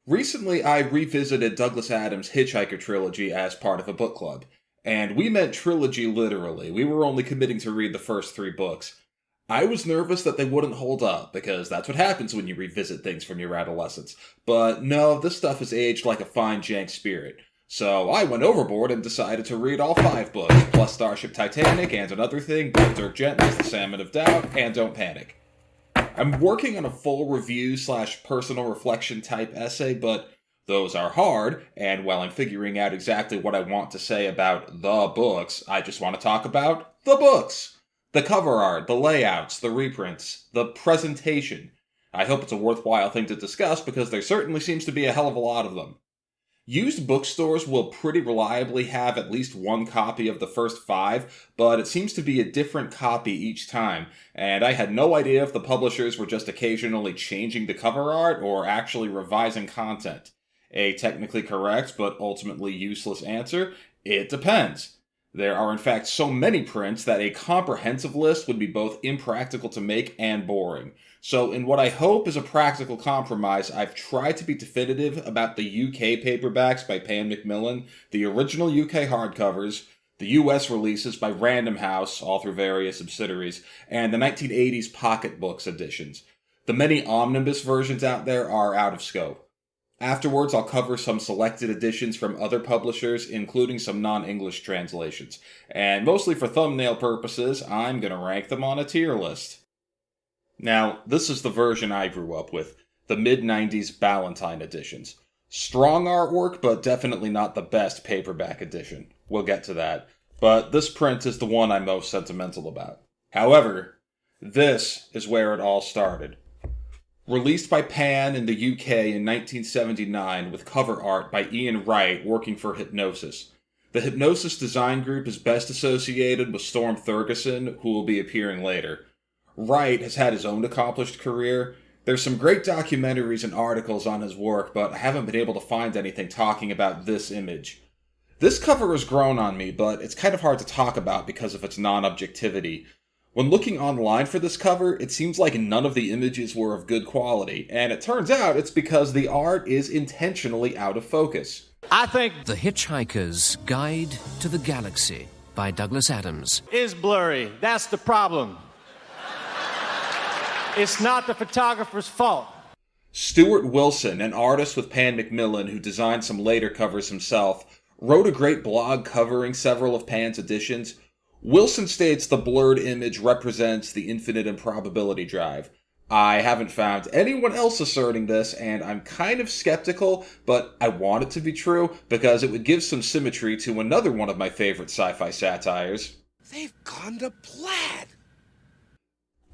Recently, I revisited Douglas Adams' Hitchhiker trilogy as part of a book club. And we meant trilogy literally. We were only committing to read the first three books. I was nervous that they wouldn't hold up, because that's what happens when you revisit things from your adolescence. But no, this stuff has aged like a fine jank spirit. So I went overboard and decided to read all five books, plus Starship Titanic and Another Thing, both Dirk Gently's The Salmon of Doubt, and Don't Panic. I'm working on a full review / personal reflection type essay, but those are hard, and while I'm figuring out exactly what I want to say about the books, I just want to talk about the books. The cover art, the layouts, the reprints, the presentation. I hope it's a worthwhile thing to discuss because there certainly seems to be a hell of a lot of them. Used bookstores will pretty reliably have at least one copy of the first five, but it seems to be a different copy each time, and I had no idea if the publishers were just occasionally changing the cover art or actually revising content. A technically correct but ultimately useless answer? It depends. There are in fact so many prints that a comprehensive list would be both impractical to make and boring. So in what I hope is a practical compromise, I've tried to be definitive about the UK paperbacks by Pan Macmillan, the original UK hardcovers, the US releases by Random House, all through various subsidiaries, and the 1980s pocketbooks editions. The many omnibus versions out there are out of scope. Afterwards, I'll cover some selected editions from other publishers, including some non-English translations. And mostly for thumbnail purposes, I'm going to rank them on a tier list. Now, this is the version I grew up with, the mid-90s Ballantine editions. Strong artwork, but definitely not the best paperback edition. We'll get to that. But this print is the one I'm most sentimental about. However, this is where it all started. Released by Pan in the UK in 1979 with cover art by Ian Wright working for Hypnosis. The Hypnosis design group is best associated with Storm Thurgeson, who will be appearing later. Wright has had his own accomplished career. There's some great documentaries and articles on his work, but I haven't been able to find anything talking about this image. This cover has grown on me, but it's kind of hard to talk about because of its non-objectivity. When looking online for this cover, it seems like none of the images were of good quality, and it turns out it's because the art is intentionally out of focus. I think The Hitchhiker's Guide to the Galaxy by Douglas Adams is blurry. That's the problem. It's not the photographer's fault. Stuart Wilson, an artist with Pan Macmillan who designed some later covers himself, wrote a great blog covering several of Pan's editions. Wilson states the blurred image represents the infinite improbability drive. I haven't found anyone else asserting this, and I'm kind of skeptical, but I want it to be true because it would give some symmetry to another one of my favorite sci-fi satires. They've gone to plaid.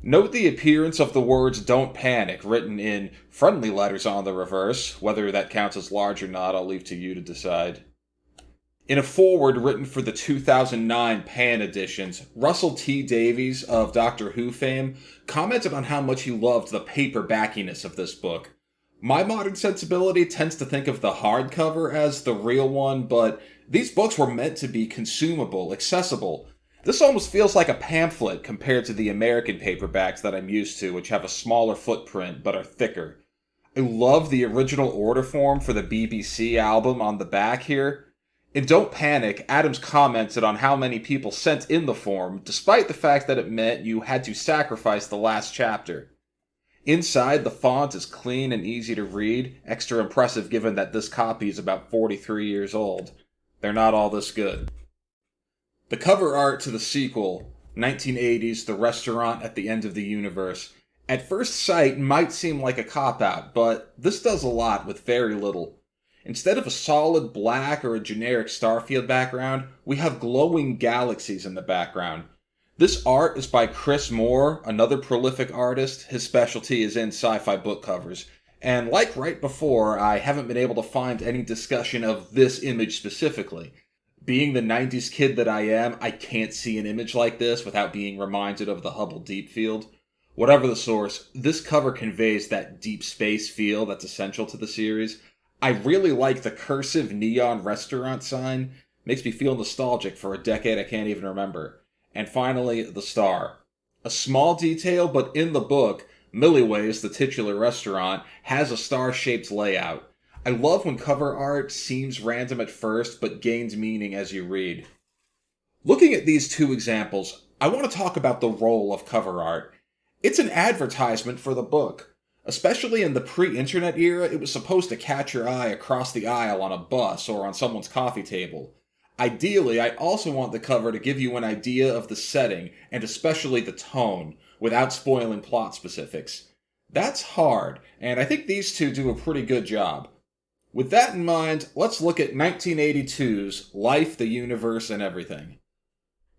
Note the appearance of the words "Don't Panic" written in friendly letters on the reverse. Whether that counts as large or not, I'll leave to you to decide. In a foreword written for the 2009 Pan editions, Russell T. Davies of Doctor Who fame commented on how much he loved the paperbackiness of this book. My modern sensibility tends to think of the hardcover as the real one, but these books were meant to be consumable, accessible. This almost feels like a pamphlet compared to the American paperbacks that I'm used to, which have a smaller footprint but are thicker. I love the original order form for the BBC album on the back here. In Don't Panic, Adams commented on how many people sent in the form, despite the fact that it meant you had to sacrifice the last chapter. Inside, the font is clean and easy to read, extra impressive given that this copy is about 43 years old. They're not all this good. The cover art to the sequel, 1980's The Restaurant at the End of the Universe, at first sight might seem like a cop-out, but this does a lot with very little. Instead of a solid black or a generic Starfield background, we have glowing galaxies in the background. This art is by Chris Moore, another prolific artist. His specialty is in sci-fi book covers. And like right before, I haven't been able to find any discussion of this image specifically. Being the 90s kid that I am, I can't see an image like this without being reminded of the Hubble Deep Field. Whatever the source, this cover conveys that deep space feel that's essential to the series. I really like the cursive neon restaurant sign. Makes me feel nostalgic for a decade I can't even remember. And finally, the star. A small detail, but in the book, Milliways, the titular restaurant, has a star-shaped layout. I love when cover art seems random at first, but gains meaning as you read. Looking at these two examples, I want to talk about the role of cover art. It's an advertisement for the book. Especially in the pre-internet era, it was supposed to catch your eye across the aisle on a bus or on someone's coffee table. Ideally, I also want the cover to give you an idea of the setting, and especially the tone, without spoiling plot specifics. That's hard, and I think these two do a pretty good job. With that in mind, let's look at 1982's Life, the Universe, and Everything.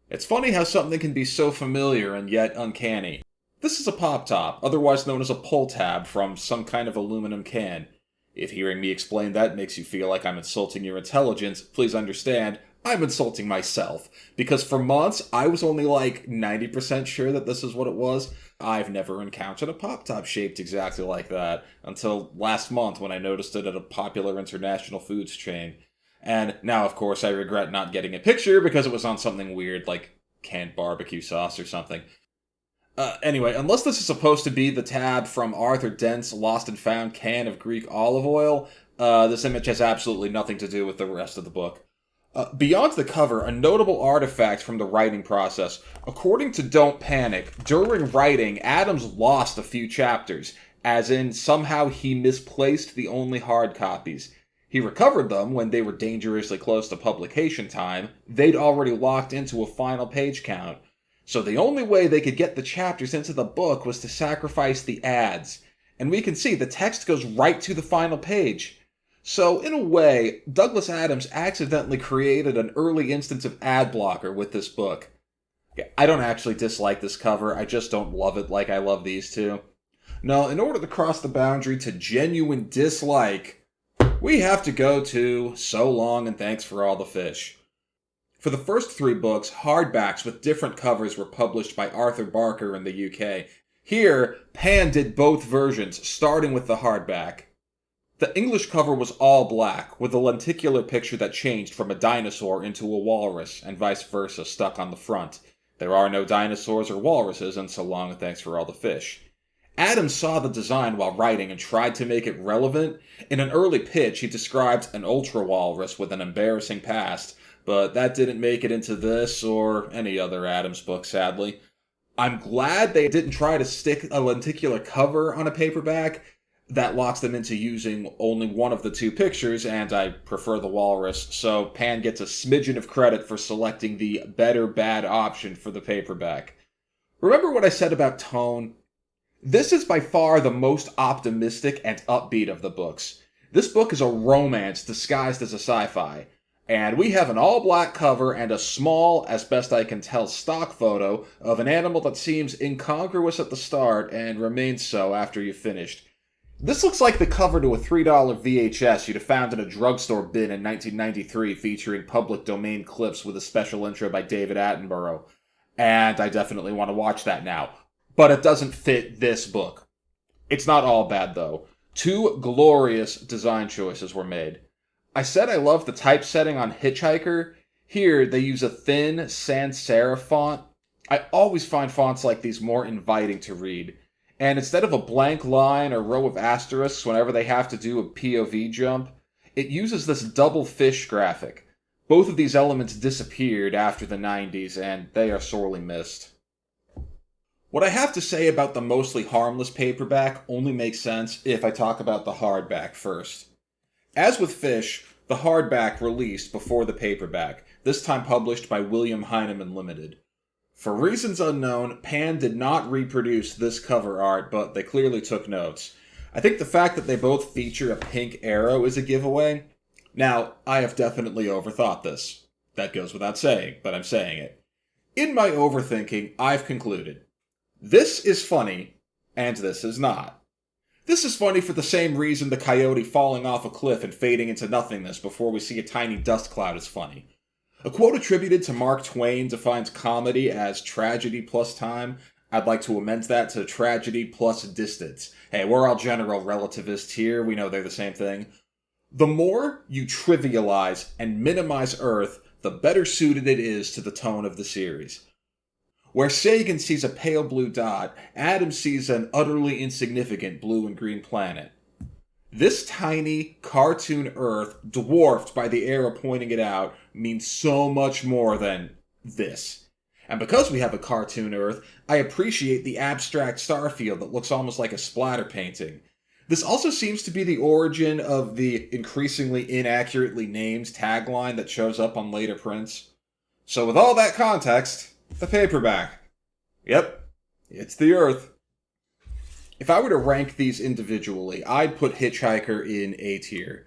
It's funny how something can be so familiar and yet uncanny. This is a pop-top, otherwise known as a pull tab from some kind of aluminum can. If hearing me explain that makes you feel like I'm insulting your intelligence, please understand, I'm insulting myself. Because for months, I was only like 90% sure that this is what it was. I've never encountered a pop-top shaped exactly like that, until last month when I noticed it at a popular international foods chain. And now, of course, I regret not getting a picture because it was on something weird like canned barbecue sauce or something. Anyway, unless this is supposed to be the tab from Arthur Dent's Lost and Found can of Greek olive oil, this image has absolutely nothing to do with the rest of the book. Beyond the cover, a notable artifact from the writing process. According to Don't Panic, during writing, Adams lost a few chapters, as in somehow he misplaced the only hard copies. He recovered them when they were dangerously close to publication time. They'd already locked into a final page count. So the only way they could get the chapters into the book was to sacrifice the ads. And we can see the text goes right to the final page. So in a way, Douglas Adams accidentally created an early instance of ad blocker with this book. I don't actually dislike this cover, I just don't love it like I love these two. No, in order to cross the boundary to genuine dislike, we have to go to So Long and Thanks for All the Fish. For the first three books, hardbacks with different covers were published by Arthur Barker in the UK. Here, Pan did both versions, starting with the hardback. The English cover was all black, with a lenticular picture that changed from a dinosaur into a walrus, and vice versa stuck on the front. There are no dinosaurs or walruses in So Long and Thanks for All the Fish. Adams saw the design while writing and tried to make it relevant. In an early pitch, he described an ultra walrus with an embarrassing past, but that didn't make it into this or any other Adams book, sadly. I'm glad they didn't try to stick a lenticular cover on a paperback. That locks them into using only one of the two pictures, and I prefer the walrus, so Pan gets a smidgen of credit for selecting the better bad option for the paperback. Remember what I said about tone? This is by far the most optimistic and upbeat of the books. This book is a romance disguised as a sci-fi. And we have an all-black cover and a small, as best I can tell, stock photo of an animal that seems incongruous at the start and remains so after you've finished. This looks like the cover to a $3 VHS you'd have found in a drugstore bin in 1993 featuring public domain clips with a special intro by David Attenborough. And I definitely want to watch that now. But it doesn't fit this book. It's not all bad, though. Two glorious design choices were made. I said I love the typesetting on Hitchhiker. Here, they use a thin sans serif font. I always find fonts like these more inviting to read. And instead of a blank line or row of asterisks whenever they have to do a POV jump, it uses this double fish graphic. Both of these elements disappeared after the 90s, and they are sorely missed. What I have to say about the mostly harmless paperback only makes sense if I talk about the hardback first. As with Fish, the hardback released before the paperback, this time published by William Heinemann Limited. For reasons unknown, Pan did not reproduce this cover art, but they clearly took notes. I think the fact that they both feature a pink arrow is a giveaway. Now, I have definitely overthought this. That goes without saying, but I'm saying it. In my overthinking, I've concluded. This is funny, and this is not. This is funny for the same reason the coyote falling off a cliff and fading into nothingness before we see a tiny dust cloud is funny. A quote attributed to Mark Twain defines comedy as tragedy plus time. I'd like to amend that to tragedy plus distance. Hey, we're all general relativists here, we know they're the same thing. The more you trivialize and minimize Earth, the better suited it is to the tone of the series. Where Sagan sees a pale blue dot, Adams sees an utterly insignificant blue and green planet. This tiny cartoon Earth, dwarfed by the era pointing it out, means so much more than this. And because we have a cartoon Earth, I appreciate the abstract starfield that looks almost like a splatter painting. This also seems to be the origin of the increasingly inaccurately named tagline that shows up on later prints. So with all that context, the paperback. Yep, it's the Earth. If I were to rank these individually, I'd put Hitchhiker in A tier.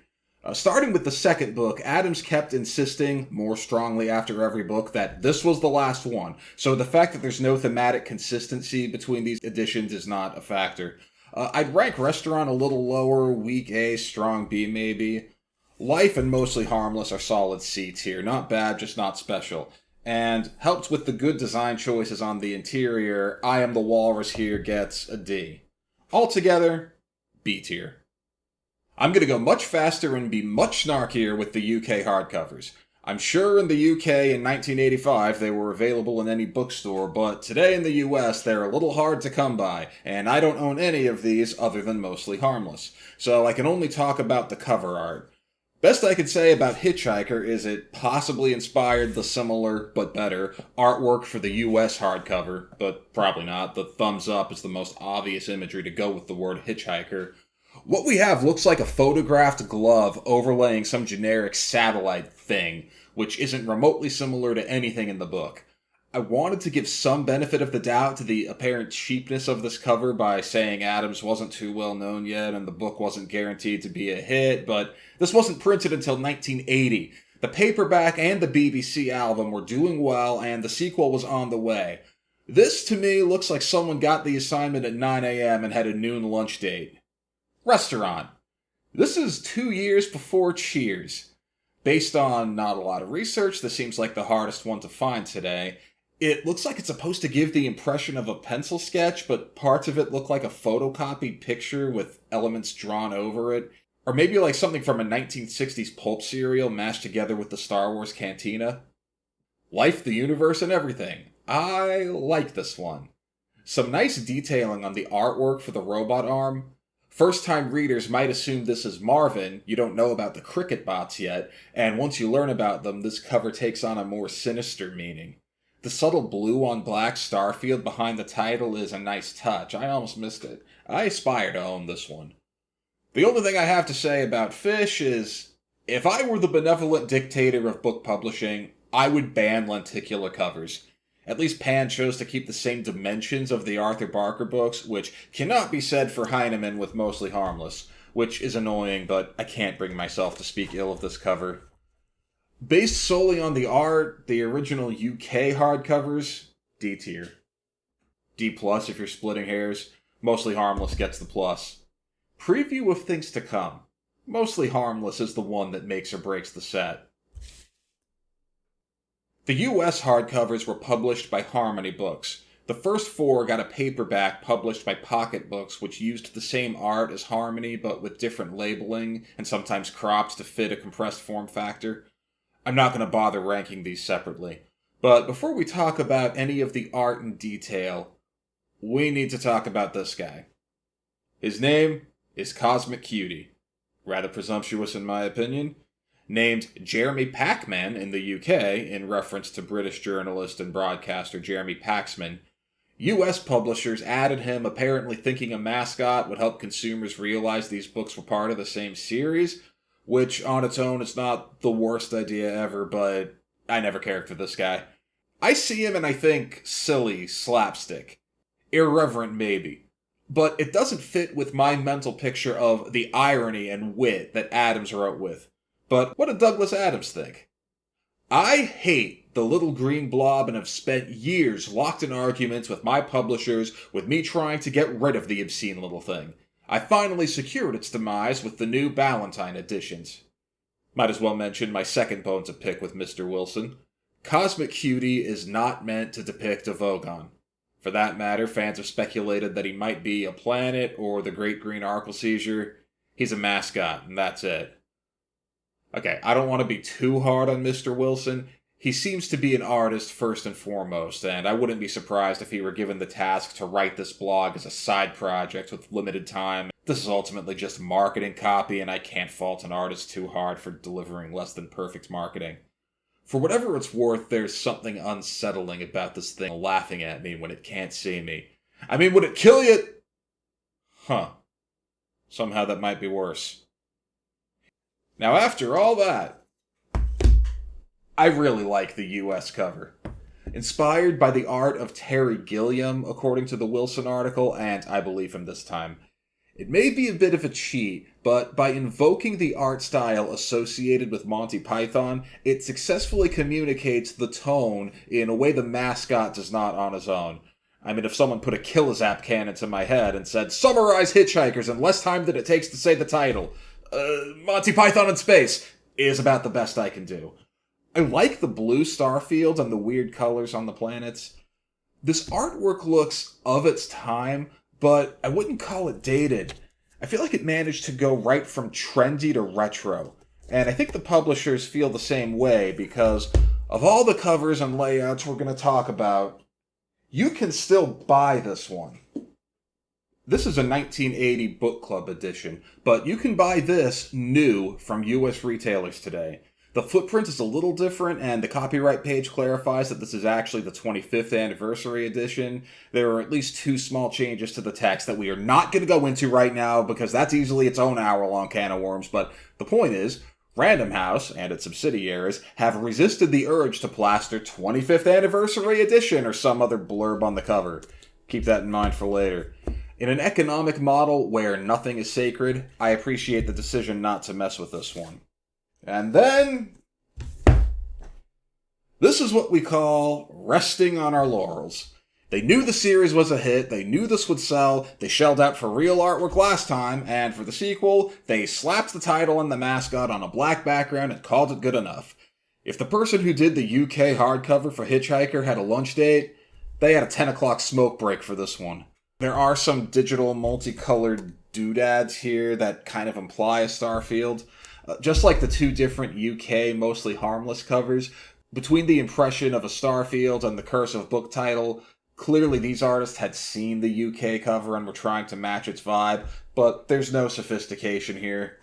Starting with the second book, Adams kept insisting, more strongly after every book, that this was the last one, so the fact that there's no thematic consistency between these editions is not a factor. I'd rank Restaurant a little lower, weak A, strong B maybe. Life and Mostly Harmless are solid C tier, not bad, just not special. And helped with the good design choices on the interior, I Am the Walrus here gets a D. Altogether, B tier. I'm gonna go much faster and be much snarkier with the UK hardcovers. I'm sure in the UK in 1985 they were available in any bookstore, but today in the US they're a little hard to come by, and I don't own any of these other than Mostly Harmless, so I can only talk about the cover art. Best I could say about Hitchhiker is it possibly inspired the similar, but better, artwork for the US hardcover, but probably not. The thumbs up is the most obvious imagery to go with the word Hitchhiker. What we have looks like a photographed glove overlaying some generic satellite thing, which isn't remotely similar to anything in the book. I wanted to give some benefit of the doubt to the apparent cheapness of this cover by saying Adams wasn't too well known yet and the book wasn't guaranteed to be a hit, but this wasn't printed until 1980. The paperback and the BBC album were doing well and the sequel was on the way. This, to me, looks like someone got the assignment at 9 a.m. and had a noon lunch date. Restaurant. This is 2 years before Cheers. Based on not a lot of research, this seems like the hardest one to find today. It looks like it's supposed to give the impression of a pencil sketch, but parts of it look like a photocopied picture with elements drawn over it. Or maybe like something from a 1960s pulp serial mashed together with the Star Wars cantina. Life, the universe, and everything. I like this one. Some nice detailing on the artwork for the robot arm. First-time readers might assume this is Marvin, you don't know about the cricket bots yet, and once you learn about them, this cover takes on a more sinister meaning. The subtle blue-on-black starfield behind the title is a nice touch. I almost missed it. I aspire to own this one. The only thing I have to say about Fish is, if I were the benevolent dictator of book publishing, I would ban lenticular covers. At least Pan chose to keep the same dimensions of the Arthur Barker books, which cannot be said for Heinemann with Mostly Harmless, which is annoying, but I can't bring myself to speak ill of this cover. Based solely on the art, the original UK hardcovers, D tier. D plus if you're splitting hairs. Mostly Harmless gets the plus. Preview of things to come. Mostly Harmless is the one that makes or breaks the set. The US hardcovers were published by Harmony Books. The first 4 got a paperback published by Pocket Books, which used the same art as Harmony but with different labeling and sometimes crops to fit a compressed form factor. I'm not going to bother ranking these separately. But before we talk about any of the art in detail, we need to talk about this guy. His name is Cosmic Cutie. Rather presumptuous in my opinion. Named Jeremy Paxman in the UK, in reference to British journalist and broadcaster Jeremy Paxman, US publishers added him apparently thinking a mascot would help consumers realize these books were part of the same series, which on its own is not the worst idea ever, but I never cared for this guy. I see him and I think silly, slapstick. Irreverent maybe. But it doesn't fit with my mental picture of the irony and wit that Adams wrote with. But what did Douglas Adams think? I hate the little green blob and have spent years locked in arguments with my publishers with me trying to get rid of the obscene little thing. I finally secured its demise with the new Ballantine editions. Might as well mention my second bone to pick with Mr. Wilson. Cosmic Cutie is not meant to depict a Vogon. For that matter, fans have speculated that he might be a planet or the Great Green Arkle Seizure. He's a mascot, and that's it. Okay, I don't want to be too hard on Mr. Wilson. He seems to be an artist first and foremost, and I wouldn't be surprised if he were given the task to write this blog as a side project with limited time This is ultimately just marketing copy, and I can't fault an artist too hard for delivering less than perfect marketing. For whatever it's worth, there's something unsettling about this thing laughing at me when it can't see me. I mean, would it kill you? Huh. Somehow that might be worse. Now, after all that, I really like the US cover. Inspired by the art of Terry Gilliam, according to the Wilson article, and I believe him this time. It may be a bit of a cheat, but by invoking the art style associated with Monty Python, it successfully communicates the tone in a way the mascot does not on his own. I mean, if someone put a Kill-a-Zap cannon to my head and said, "Summarize Hitchhikers in less time than it takes to say the title," Monty Python in space is about the best I can do. I like the blue star fields and the weird colors on the planets. This artwork looks of its time, but I wouldn't call it dated. I feel like it managed to go right from trendy to retro. And I think the publishers feel the same way because of all the covers and layouts we're going to talk about, you can still buy this one. This is a 1980 book club edition, but you can buy this new from US retailers today. The footprint is a little different, and the copyright page clarifies that this is actually the 25th anniversary edition. There are at least 2 small changes to the text that we are not going to go into right now, because that's easily its own hour-long can of worms, but the point is, Random House and its subsidiaries have resisted the urge to plaster 25th anniversary edition or some other blurb on the cover. Keep that in mind for later. In an economic model where nothing is sacred, I appreciate the decision not to mess with this one. And then, this is what we call resting on our laurels. They knew the series was a hit, they knew this would sell, they shelled out for real artwork last time, and for the sequel, they slapped the title and the mascot on a black background and called it good enough. If the person who did the UK hardcover for Hitchhiker had a lunch date, they had a 10 o'clock smoke break for this one. There are some digital multicolored doodads here that kind of imply a star field. Just like the 2 different UK mostly harmless covers, between the impression of a starfield and the cursive book title, clearly these artists had seen the UK cover and were trying to match its vibe, but there's no sophistication here.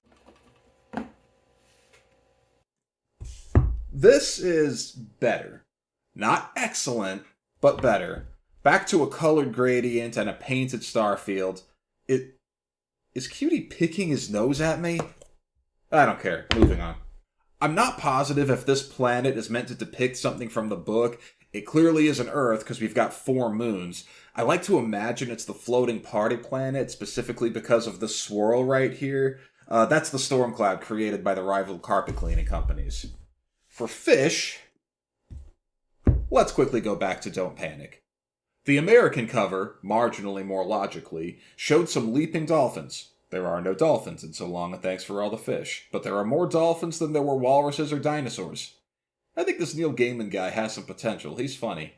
This is better. Not excellent, but better. Back to a colored gradient and a painted starfield. Is Cutie picking his nose at me? I don't care. Moving on. I'm not positive if this planet is meant to depict something from the book. It clearly isn't Earth because we've got 4 moons. I like to imagine it's the floating party planet, specifically because of the swirl right here. That's the storm cloud created by the rival carpet cleaning companies. For fish, let's quickly go back to Don't Panic. The American cover, marginally more logically, showed some leaping dolphins. There are no dolphins in So Long and Thanks for All the Fish, but there are more dolphins than there were walruses or dinosaurs. I think this Neil Gaiman guy has some potential. He's funny.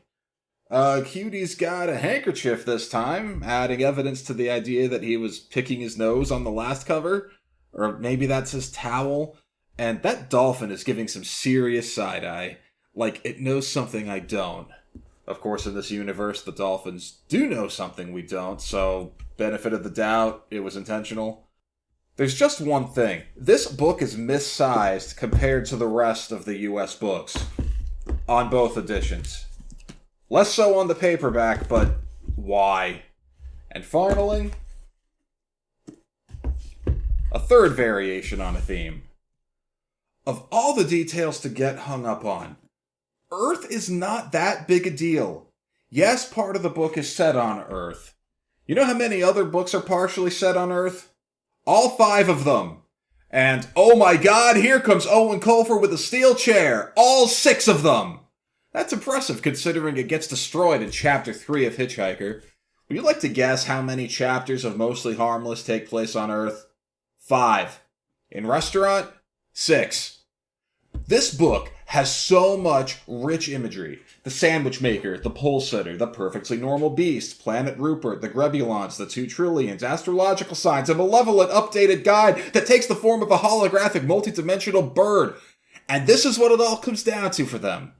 Cutie's got a handkerchief this time, adding evidence to the idea that he was picking his nose on the last cover. Or maybe that's his towel. And that dolphin is giving some serious side-eye. Like, it knows something I don't. Of course, in this universe, the dolphins do know something we don't, so benefit of the doubt, it was intentional. There's just one thing. This book is missized compared to the rest of the US books. On both editions. Less so on the paperback, but why? And finally, a third variation on a theme. Of all the details to get hung up on, Earth is not that big a deal. Yes, part of the book is set on Earth. You know how many other books are partially set on Earth? All 5 of them. And, oh my god, here comes Owen Colfer with a steel chair. All 6 of them. That's impressive considering it gets destroyed in Chapter 3 of Hitchhiker. Would you like to guess how many chapters of Mostly Harmless take place on Earth? 5. In Restaurant? 6. This book has so much rich imagery. The Sandwich Maker, the Pole Sitter, the Perfectly Normal Beast, Planet Rupert, the Grebulons, the 2 Trillions, astrological signs, a malevolent updated guide that takes the form of a holographic multidimensional bird. And this is what it all comes down to for them.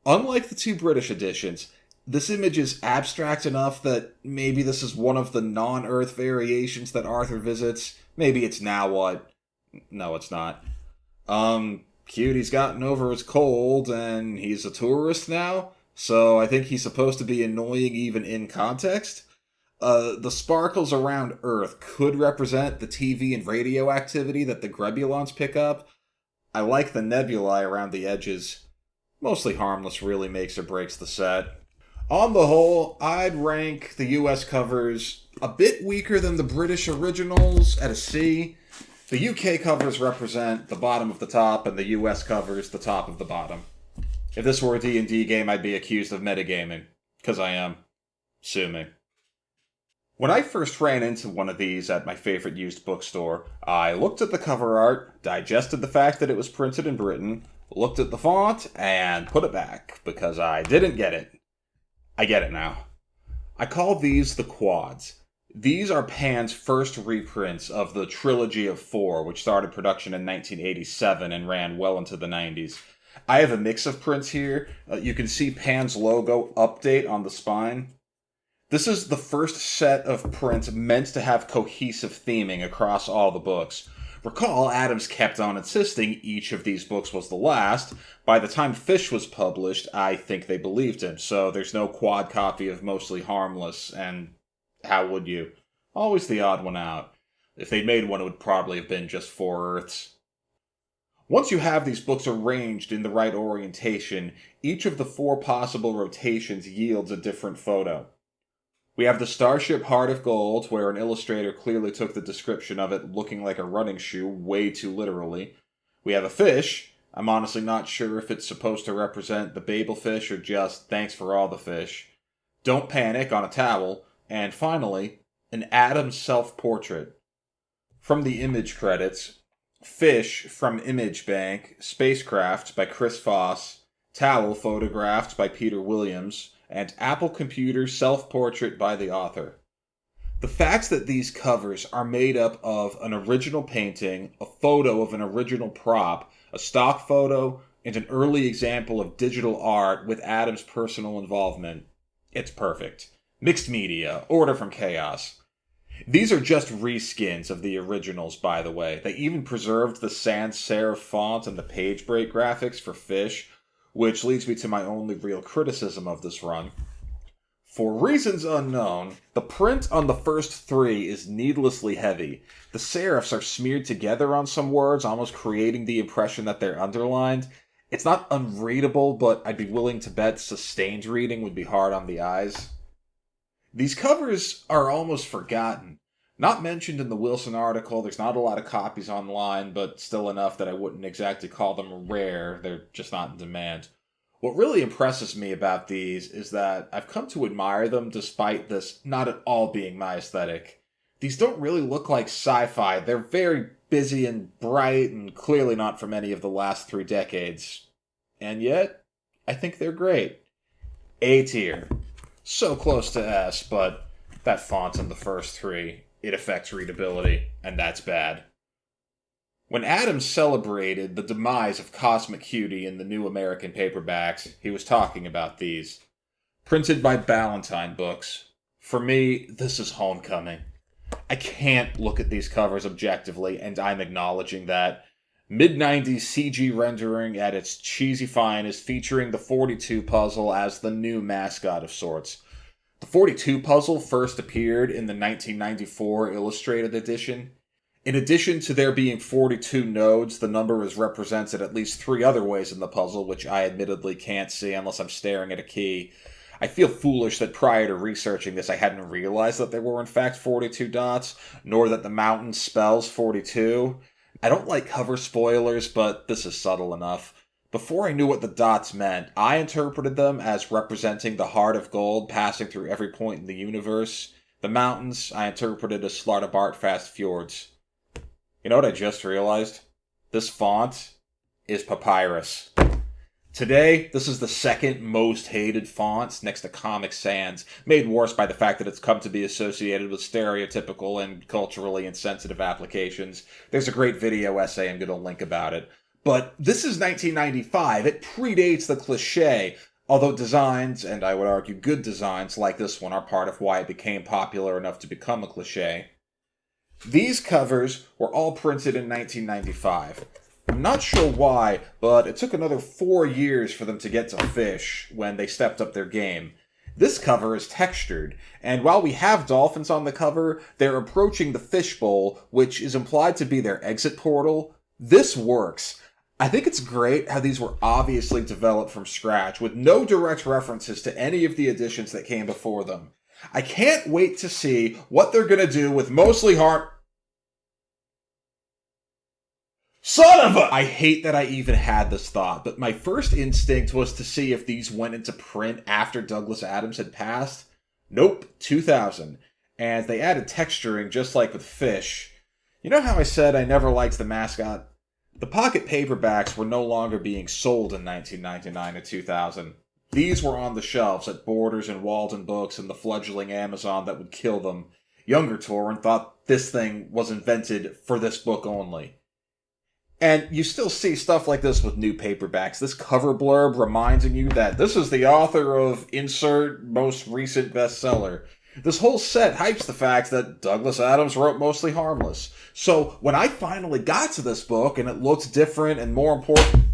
Unlike the 2 British editions, This image is abstract enough that maybe this is one of the non-Earth variations that Arthur visits. Maybe it's now what? No, it's not. Cutie's gotten over his cold, and he's a tourist now, so I think he's supposed to be annoying even in context. The sparkles around Earth could represent the TV and radio activity that the Grebulons pick up. I like the nebulae around the edges. Mostly harmless, really makes or breaks the set. On the whole, I'd rank the US covers a bit weaker than the British originals at a C. The UK covers represent the bottom of the top, and the US covers the top of the bottom. If this were a D&D game, I'd be accused of metagaming. 'Cause I am. Sue me. When I first ran into one of these at my favorite used bookstore, I looked at the cover art, digested the fact that it was printed in Britain, looked at the font, and put it back, because I didn't get it. I get it now. I call these the quads. These are Pan's first reprints of the Trilogy of Four, which started production in 1987 and ran well into the 90s. I have a mix of prints here. You can see Pan's logo update on the spine. This is the first set of prints meant to have cohesive theming across all the books. Recall, Adams kept on insisting each of these books was the last. By the time Fish was published, I think they believed him, so there's no quad copy of Mostly Harmless, and how would you? Always the odd one out. If they'd made one, it would probably have been just 4 Earths. Once you have these books arranged in the right orientation, each of the 4 possible rotations yields a different photo. We have the Starship Heart of Gold, where an illustrator clearly took the description of it looking like a running shoe way too literally. We have a fish. I'm honestly not sure if it's supposed to represent the Babel fish or just thanks for all the fish. Don't Panic on a towel. And finally, an Adams self-portrait. From the image credits, Fish from Image Bank, Spacecraft by Chris Foss, Towel photographed by Peter Williams, and Apple Computer self-portrait by the author. The fact that these covers are made up of an original painting, a photo of an original prop, a stock photo, and an early example of digital art with Adams' personal involvement, it's perfect. Mixed media, order from chaos. These are just reskins of the originals, by the way. They even preserved the sans serif font and the page break graphics for Fish, which leads me to my only real criticism of this run. For reasons unknown, the print on the first 3 is needlessly heavy. The serifs are smeared together on some words, almost creating the impression that they're underlined. It's not unreadable, but I'd be willing to bet sustained reading would be hard on the eyes. These covers are almost forgotten. Not mentioned in the Wilson article, there's not a lot of copies online, but still enough that I wouldn't exactly call them rare, they're just not in demand. What really impresses me about these is that I've come to admire them despite this not at all being my aesthetic. These don't really look like sci-fi, they're very busy and bright and clearly not from any of the last 3 decades. And yet, I think they're great. A tier. So close to S, but that font in the first 3, it affects readability, and that's bad. When Adams celebrated the demise of Cosmic Cutie in the New American paperbacks, he was talking about these. Printed by Ballantine Books. For me, this is homecoming. I can't look at these covers objectively, and I'm acknowledging that. Mid-90s CG rendering at its cheesy finest, featuring the 42 puzzle as the new mascot of sorts. The 42 puzzle first appeared in the 1994 Illustrated edition. In addition to there being 42 nodes, the number is represented at least 3 other ways in the puzzle, which I admittedly can't see unless I'm staring at a key. I feel foolish that prior to researching this I hadn't realized that there were in fact 42 dots, nor that the mountain spells 42. I don't like cover spoilers, but this is subtle enough. Before I knew what the dots meant, I interpreted them as representing the heart of gold passing through every point in the universe. The mountains, I interpreted as Slartibartfast fjords. You know what I just realized? This font is papyrus. Today, this is the second most hated font next to Comic Sans, made worse by the fact that it's come to be associated with stereotypical and culturally insensitive applications. There's a great video essay I'm going to link about it. But this is 1995. It predates the cliché. Although designs, and I would argue good designs like this one, are part of why it became popular enough to become a cliché. These covers were all printed in 1995. I'm not sure why, but it took another 4 years for them to get to Fish when they stepped up their game. This cover is textured, and while we have dolphins on the cover, they're approaching the fishbowl, which is implied to be their exit portal. This works. I think it's great how these were obviously developed from scratch, with no direct references to any of the editions that came before them. I can't wait to see what they're gonna do with mostly Son of a... I hate that I even had this thought, but my first instinct was to see if these went into print after Douglas Adams had passed. Nope, 2000. And they added texturing just like with Fish. You know how I said I never liked the mascot? The pocket paperbacks were no longer being sold in 1999 or 2000. These were on the shelves at Borders and Walden Books and the fledgling Amazon that would kill them. Younger Torrin thought this thing was invented for this book only. And you still see stuff like this with new paperbacks. This cover blurb reminding you that this is the author of insert most recent bestseller. This whole set hypes the fact that Douglas Adams wrote Mostly Harmless. So when I finally got to this book and it looked different and more important...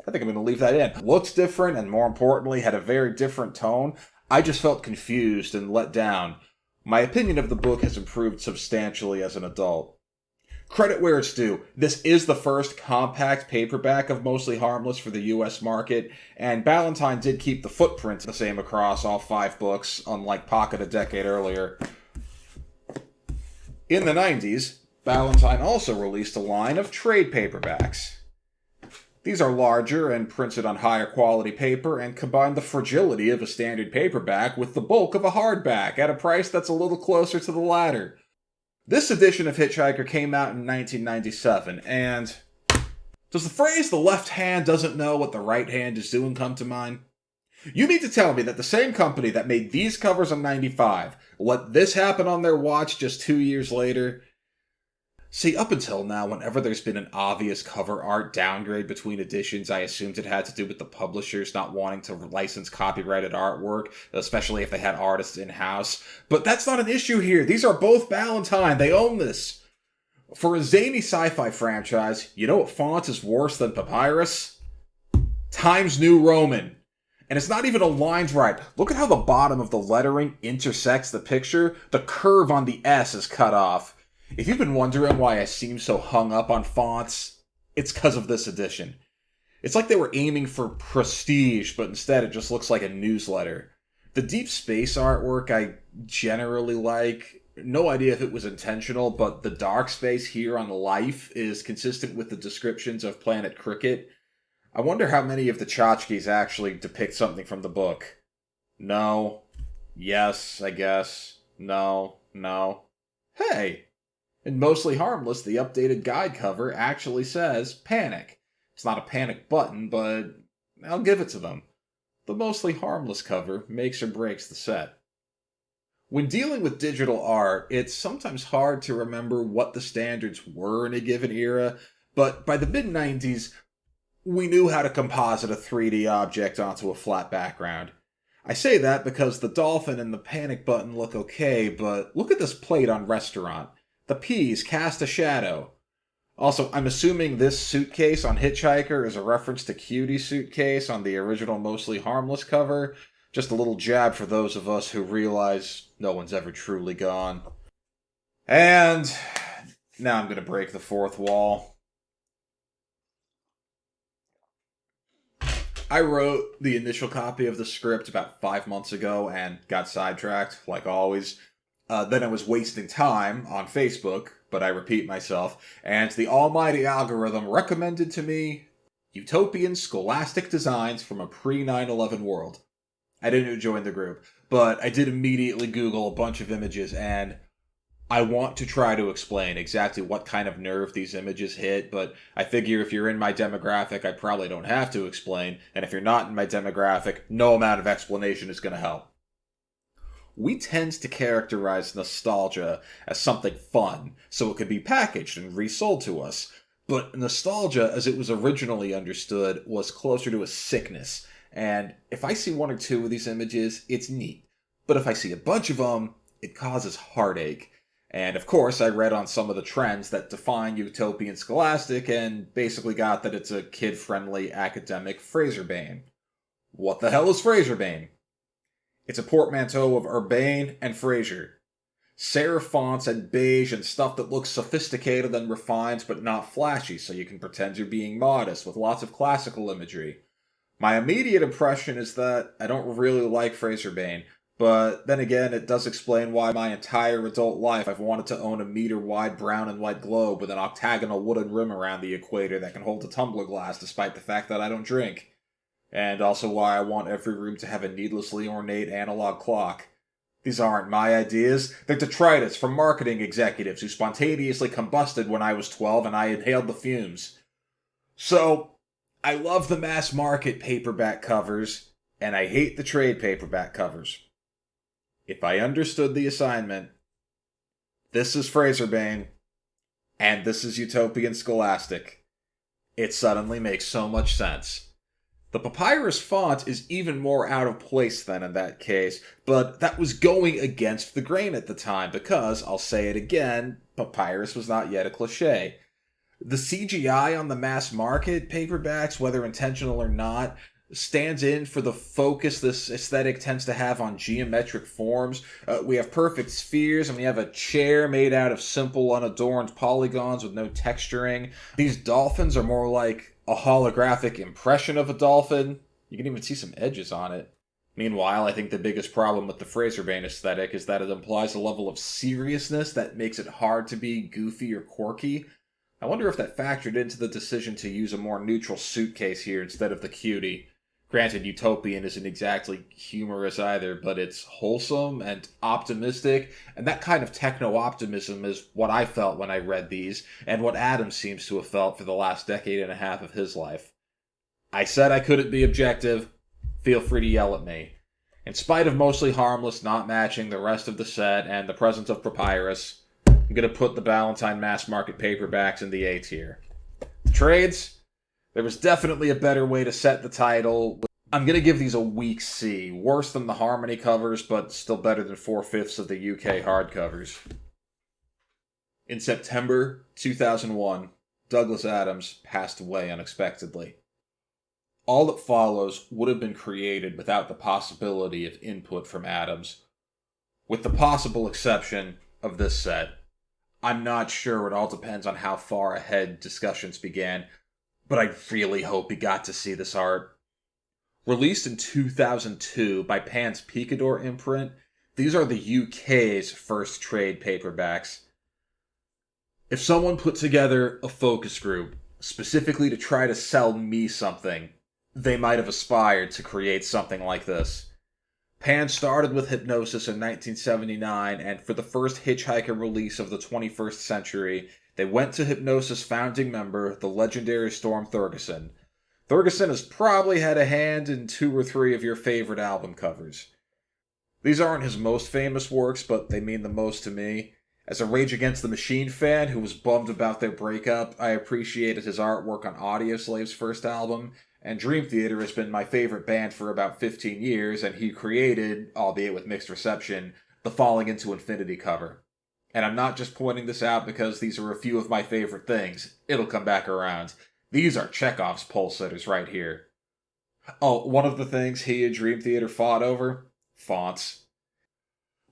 I think I'm going to leave that in. Looks different and more importantly had a very different tone, I just felt confused and let down. My opinion of the book has improved substantially as an adult. Credit where it's due. This is the first compact paperback of Mostly Harmless for the US market, and Ballantine did keep the footprint the same across all 5 books, unlike Pocket a decade earlier. In the 90s, Ballantine also released a line of trade paperbacks. These are larger and printed on higher quality paper and combine the fragility of a standard paperback with the bulk of a hardback at a price that's a little closer to the latter. This edition of Hitchhiker came out in 1997, and does the phrase "the left hand doesn't know what the right hand is doing" come to mind? You mean to tell me that the same company that made these covers in 95 let this happen on their watch just 2 years later? See, up until now, whenever there's been an obvious cover art downgrade between editions, I assumed it had to do with the publishers not wanting to license copyrighted artwork, especially if they had artists in-house. But that's not an issue here. These are both Ballantine. They own this. For a zany sci-fi franchise, you know what font is worse than papyrus? Times New Roman. And it's not even aligned right. Look at how the bottom of the lettering intersects the picture. The curve on the S is cut off. If you've been wondering why I seem so hung up on fonts, it's because of this edition. It's like they were aiming for prestige, but instead it just looks like a newsletter. The deep space artwork I generally like. No idea if it was intentional, but the dark space here on Life is consistent with the descriptions of Planet Cricket. I wonder how many of the tchotchkes actually depict something from the book. No. Yes, I guess. No. Hey! In Mostly Harmless, the updated guide cover actually says Panic. It's not a panic button, but I'll give it to them. The Mostly Harmless cover makes or breaks the set. When dealing with digital art, it's sometimes hard to remember what the standards were in a given era, but by the mid-90s, we knew how to composite a 3D object onto a flat background. I say that because the dolphin and the panic button look okay, but look at this plate on Restaurant. The P's cast a shadow. Also, I'm assuming this suitcase on Hitchhiker is a reference to Cutie's suitcase on the original Mostly Harmless cover. Just a little jab for those of us who realize no one's ever truly gone. And now I'm going to break the fourth wall. I wrote the initial copy of the script about 5 months ago and got sidetracked, like always. Then I was wasting time on Facebook, but I repeat myself, and the almighty algorithm recommended to me utopian scholastic designs from a pre-9/11 world. I didn't join the group, but I did immediately Google a bunch of images, and I want to try to explain exactly what kind of nerve these images hit, but I figure if you're in my demographic, I probably don't have to explain, and if you're not in my demographic, no amount of explanation is going to help. We tend to characterize nostalgia as something fun, so it could be packaged and resold to us. But nostalgia, as it was originally understood, was closer to a sickness, and if I see one or two of these images, it's neat. But if I see a bunch of them, it causes heartache. And of course, I read on some of the trends that define utopian scholastic and basically got that it's a kid-friendly academic Fraserbane. What the hell is Fraserbane? It's a portmanteau of urbane and Fraser. Serif fonts and beige and stuff that looks sophisticated and refined but not flashy, so you can pretend you're being modest with lots of classical imagery. My immediate impression is that I don't really like Fraserbane, but then again, it does explain why my entire adult life I've wanted to own a meter-wide brown and white globe with an octagonal wooden rim around the equator that can hold a tumbler glass despite the fact that I don't drink. And also why I want every room to have a needlessly ornate analog clock. These aren't my ideas, they're detritus from marketing executives who spontaneously combusted when I was 12 and I inhaled the fumes. So, I love the mass market paperback covers, and I hate the trade paperback covers. If I understood the assignment, this is Fraserbane, and this is Utopian Scholastic. It suddenly makes so much sense. The papyrus font is even more out of place than in that case, but that was going against the grain at the time because, I'll say it again, papyrus was not yet a cliché. The CGI on the mass market paperbacks, whether intentional or not, stands in for the focus this aesthetic tends to have on geometric forms. We have perfect spheres, and we have a chair made out of simple, unadorned polygons with no texturing. These dolphins are more like a holographic impression of a dolphin. You can even see some edges on it. Meanwhile, I think the biggest problem with the Fraserbane aesthetic is that it implies a level of seriousness that makes it hard to be goofy or quirky. I wonder if that factored into the decision to use a more neutral suitcase here instead of the Cutie. Granted, Utopian isn't exactly humorous either, but it's wholesome and optimistic, and that kind of techno-optimism is what I felt when I read these, and what Adam seems to have felt for the last decade and a half of his life. I said I couldn't be objective. Feel free to yell at me. In spite of Mostly Harmless not matching the rest of the set and the presence of Papyrus, I'm going to put the Ballantine mass market paperbacks in the A tier. The trades? There was definitely a better way to set the title. I'm going to give these a weak C. Worse than the Harmony covers, but still better than 4/5 of the UK hardcovers. In September 2001, Douglas Adams passed away unexpectedly. All that follows would have been created without the possibility of input from Adams. With the possible exception of this set. I'm not sure, it all depends on how far ahead discussions began, but I really hope he got to see this art. Released in 2002 by Pan's Picador imprint, these are the UK's first trade paperbacks. If someone put together a focus group, specifically to try to sell me something, they might have aspired to create something like this. Pan started with Hypnosis in 1979, and for the first Hitchhiker release of the 21st century, they went to Hypnosis founding member, the legendary Storm Thurgeson. Thurgeson has probably had a hand in 2 or 3 of your favorite album covers. These aren't his most famous works, but they mean the most to me. As a Rage Against the Machine fan who was bummed about their breakup, I appreciated his artwork on Audioslave's first album, and Dream Theater has been my favorite band for about 15 years, and he created, albeit with mixed reception, the Falling Into Infinity cover. And I'm not just pointing this out because these are a few of my favorite things. It'll come back around. These are Chekhov's pole sitters right here. Oh, one of the things he and Dream Theater fought over? Fonts.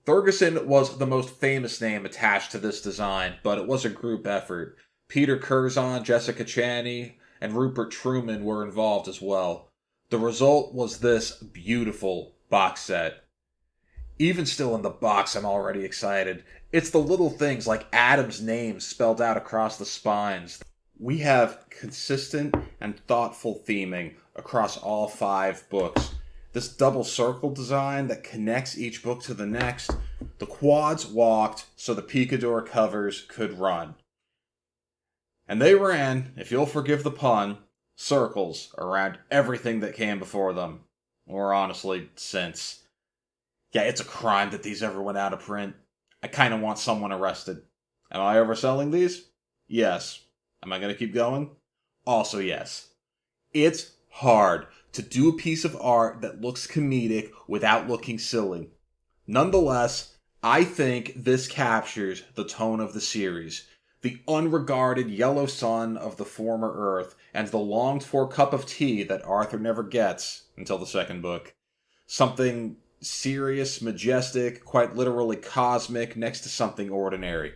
Thurgeson was the most famous name attached to this design, but it was a group effort. Peter Curzon, Jessica Chaney, and Rupert Truman were involved as well. The result was this beautiful box set. Even still in the box, I'm already excited. It's the little things like Adam's name spelled out across the spines. We have consistent and thoughtful theming across all 5 books. This double circle design that connects each book to the next. The quads walked so the Picador covers could run. And they ran, if you'll forgive the pun, circles around everything that came before them. Or honestly, since. Yeah, it's a crime that these ever went out of print. I kinda want someone arrested. Am I overselling these? Yes. Am I gonna keep going? Also yes. It's hard to do a piece of art that looks comedic without looking silly. Nonetheless, I think this captures the tone of the series. The unregarded yellow sun of the former Earth, and the longed-for cup of tea that Arthur never gets until the second book. Something serious, majestic, quite literally cosmic, next to something ordinary.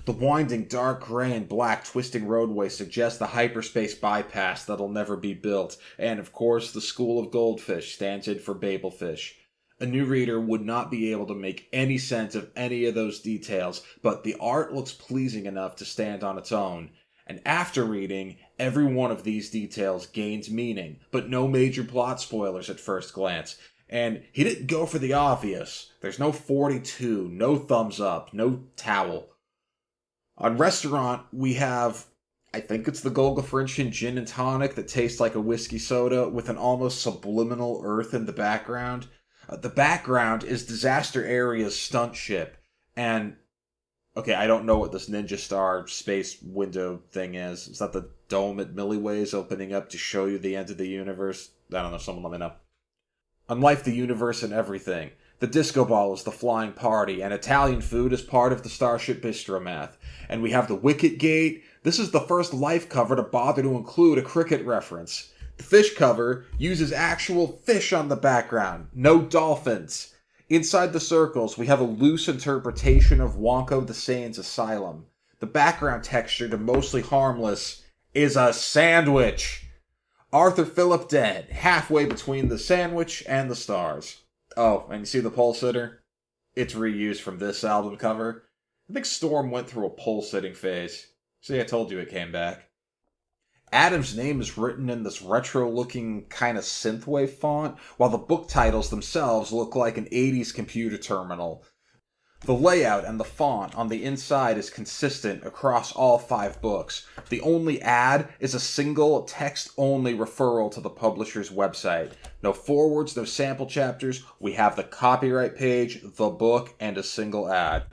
The winding dark gray and black twisting roadway suggests the hyperspace bypass that'll never be built, and of course the School of Goldfish stands in for Babelfish. A new reader would not be able to make any sense of any of those details, but the art looks pleasing enough to stand on its own. And after reading, every one of these details gains meaning, but no major plot spoilers at first glance. And he didn't go for the obvious. There's no 42, no thumbs up, no towel. On Restaurant, we have, I think it's the Golgafrinchian gin and tonic that tastes like a whiskey soda with an almost subliminal earth in the background. The background is Disaster Area's stunt ship, and, okay, I don't know what this Ninja Star space window thing is. Is that the dome at Milliways opening up to show you the end of the universe? I don't know, someone let me know. Unlike the universe and everything, the disco ball is the flying party, and Italian food is part of the Starship Bistro math. And we have the Wicket Gate. This is the first Life cover to bother to include a cricket reference. The fish cover uses actual fish on the background, no dolphins. Inside the circles, we have a loose interpretation of Wonko the Saint's asylum. The background texture to Mostly Harmless is a sandwich. Arthur Phillip dead, halfway between the sandwich and the stars. Oh, and you see the pole sitter? It's reused from this album cover. I think Storm went through a pole sitting phase. See, I told you it came back. Adam's name is written in this retro-looking kind of synthwave font, while the book titles themselves look like an 80s computer terminal. The layout and the font on the inside is consistent across all 5 books. The only ad is a single text-only referral to the publisher's website. No forwards, no sample chapters. We have the copyright page, the book, and a single ad.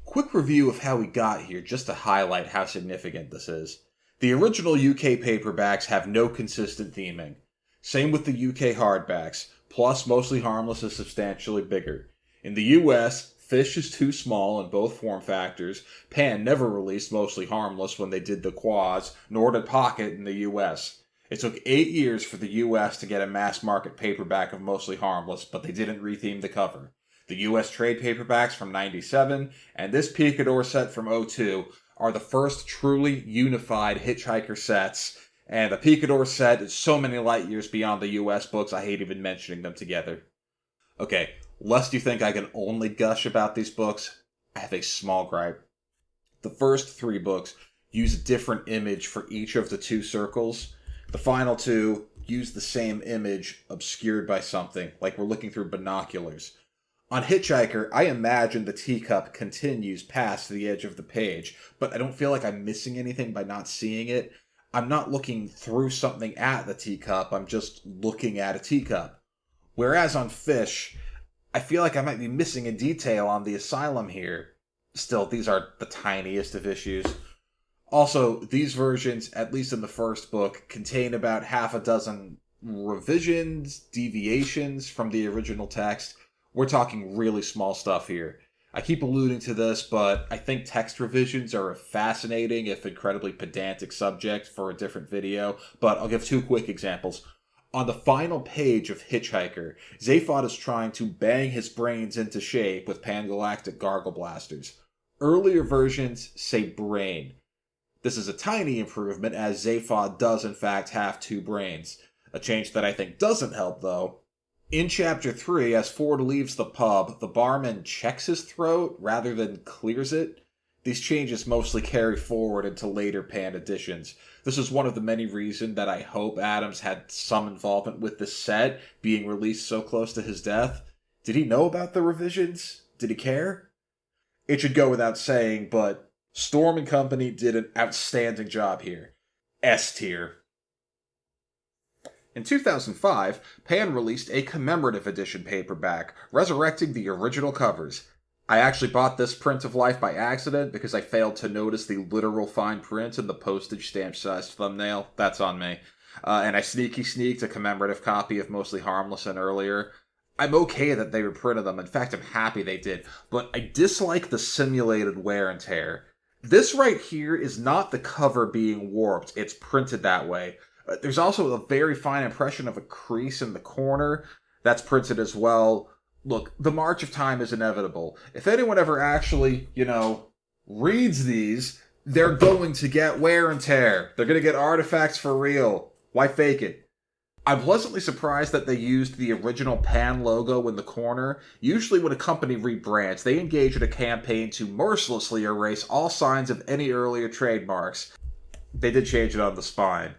Quick review of how we got here, just to highlight how significant this is. The original UK paperbacks have no consistent theming. Same with the UK hardbacks, plus Mostly Harmless is substantially bigger. In the US, Fish is too small in both form factors. Pan never released Mostly Harmless when they did the quads, nor did Pocket in the US. It took 8 years for the US to get a mass market paperback of Mostly Harmless, but they didn't retheme the cover. The US trade paperbacks from '97 and this Picador set from '02 are the first truly unified Hitchhiker sets, and the Picador set is so many light years beyond the US books I hate even mentioning them together. Okay, lest you think I can only gush about these books, I have a small gripe. The first 3 books use a different image for each of the 2 circles. The final 2 use the same image obscured by something, like we're looking through binoculars. On Hitchhiker, I imagine the teacup continues past the edge of the page, but I don't feel like I'm missing anything by not seeing it. I'm not looking through something at the teacup, I'm just looking at a teacup. Whereas on Fish, I feel like I might be missing a detail on the asylum here. Still, these are the tiniest of issues. Also, these versions, at least in the first book, contain about half a dozen revisions, deviations from the original text. We're talking really small stuff here. I keep alluding to this, but I think text revisions are a fascinating, if incredibly pedantic subject for a different video, but I'll give 2 quick examples. On the final page of Hitchhiker, Zaphod is trying to bang his brains into shape with pangalactic gargle blasters. Earlier versions say brain. This is a tiny improvement, as Zaphod does in fact have 2 brains. A change that I think doesn't help, though. In Chapter 3, as Ford leaves the pub, the barman checks his throat rather than clears it. These changes mostly carry forward into later Pan editions. This is one of the many reasons that I hope Adams had some involvement with this set, being released so close to his death. Did he know about the revisions? Did he care? It should go without saying, but Storm and Company did an outstanding job here. S tier. In 2005, Pan released a commemorative edition paperback, resurrecting the original covers. I actually bought this print of life by accident because I failed to notice the literal fine print in the postage stamp-sized thumbnail. That's on me. and I sneaked a commemorative copy of Mostly Harmless in earlier. I'm okay that they reprinted them. In fact, I'm happy they did. But I dislike the simulated wear and tear. This right here is not the cover being warped. It's printed that way. There's also a very fine impression of a crease in the corner. That's printed as well. Look, the march of time is inevitable. If anyone ever actually, reads these, they're going to get wear and tear. They're going to get artifacts for real. Why fake it? I'm pleasantly surprised that they used the original Pan logo in the corner. Usually when a company rebrands, they engage in a campaign to mercilessly erase all signs of any earlier trademarks. They did change it on the spine.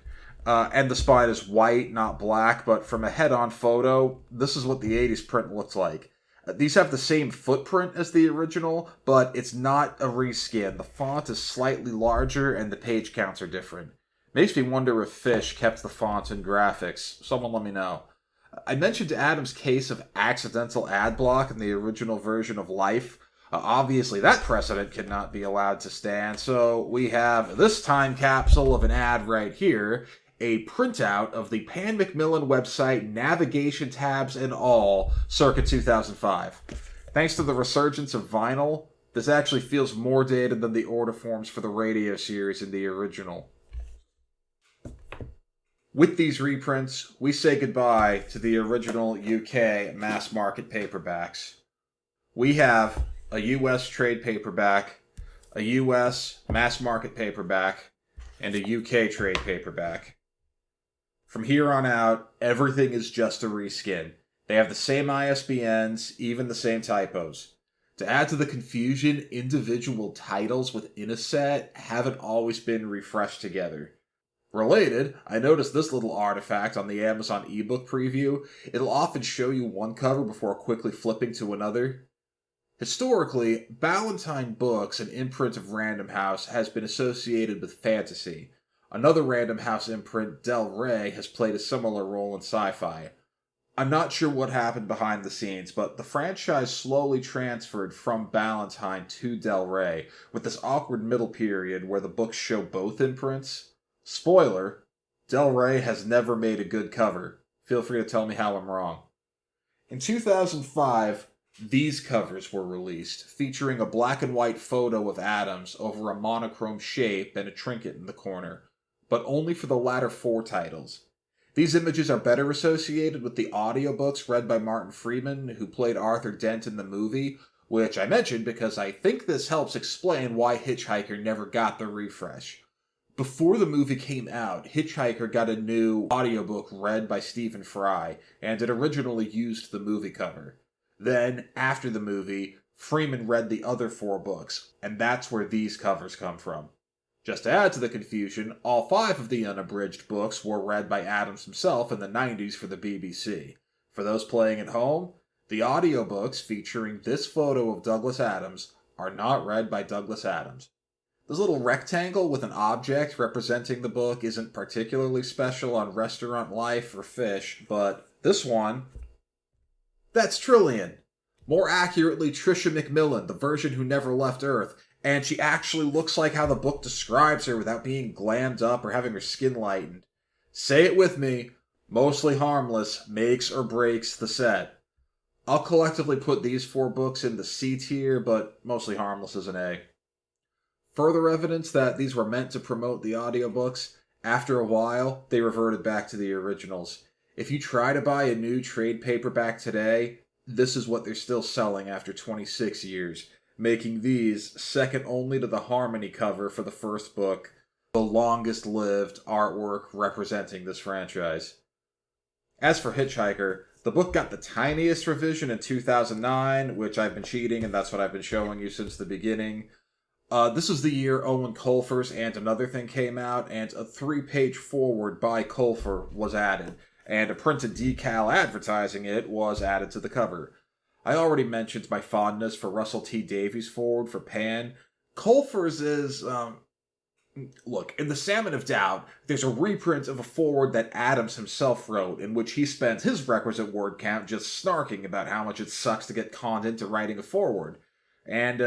And the spine is white, not black, but from a head-on photo, this is what the 80s print looks like. These have the same footprint as the original, but it's not a reskin. The font is slightly larger and the page counts are different. Makes me wonder if Fish kept the font and graphics. Someone let me know. I mentioned Adam's case of accidental ad block in the original version of Life. Obviously, that precedent cannot be allowed to stand, so we have this time capsule of an ad right here, a printout of the Pan Macmillan website, navigation tabs and all, circa 2005. Thanks to the resurgence of vinyl, this actually feels more dated than the order forms for the radio series in the original. With these reprints, we say goodbye to the original UK mass market paperbacks. We have a US trade paperback, a US mass market paperback, and a UK trade paperback. From here on out, everything is just a reskin. They have the same ISBNs, even the same typos. To add to the confusion, individual titles within a set haven't always been refreshed together. Related, I noticed this little artifact on the Amazon ebook preview. It'll often show you one cover before quickly flipping to another. Historically, Ballantine Books, an imprint of Random House, has been associated with fantasy. Another Random House imprint, Del Rey, has played a similar role in sci-fi. I'm not sure what happened behind the scenes, but the franchise slowly transferred from Ballantine to Del Rey, with this awkward middle period where the books show both imprints. Spoiler, Del Rey has never made a good cover. Feel free to tell me how I'm wrong. In 2005, these covers were released, featuring a black and white photo of Adams over a monochrome shape and a trinket in the corner, but only for the latter 4 titles. These images are better associated with the audiobooks read by Martin Freeman, who played Arthur Dent in the movie, which I mentioned because I think this helps explain why Hitchhiker never got the refresh. Before the movie came out, Hitchhiker got a new audiobook read by Stephen Fry, and it originally used the movie cover. Then, after the movie, Freeman read the other 4 books, and that's where these covers come from. Just to add to the confusion, all 5 of the unabridged books were read by Adams himself in the 90s for the BBC. For those playing at home, the audiobooks featuring this photo of Douglas Adams are not read by Douglas Adams. This little rectangle with an object representing the book isn't particularly special on Restaurant Life or Fish, but this one, that's Trillian. More accurately, Tricia McMillan, the version who never left Earth, and she actually looks like how the book describes her without being glammed up or having her skin lightened. Say it with me, Mostly Harmless makes or breaks the set. I'll collectively put these 4 books in the C tier, but Mostly Harmless is an A. Further evidence that these were meant to promote the audiobooks, after a while, they reverted back to the originals. If you try to buy a new trade paperback today, this is what they're still selling after 26 years, making these second only to the Harmony cover for the first book, the longest-lived artwork representing this franchise. As for Hitchhiker, the book got the tiniest revision in 2009, which I've been cheating, and that's what I've been showing you since the beginning. This is the year Owen Colfer's And Another Thing came out, and a 3-page foreword by Colfer was added, and a printed decal advertising it was added to the cover. I already mentioned my fondness for Russell T. Davies' foreword for Pan. Colfer's is, look, in The Salmon of Doubt, there's a reprint of a foreword that Adams himself wrote, in which he spent his requisite word count just snarking about how much it sucks to get conned into writing a foreword. And,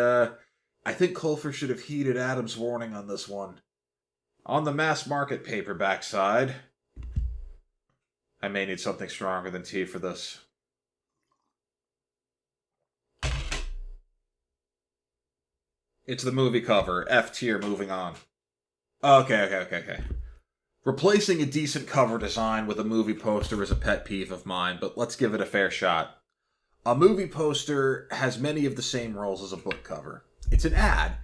I think Colfer should have heeded Adams' warning on this one. On the mass market paperback side, I may need something stronger than tea for this. It's the movie cover. F tier, moving on. Okay. Replacing a decent cover design with a movie poster is a pet peeve of mine, but let's give it a fair shot. A movie poster has many of the same roles as a book cover. It's an ad,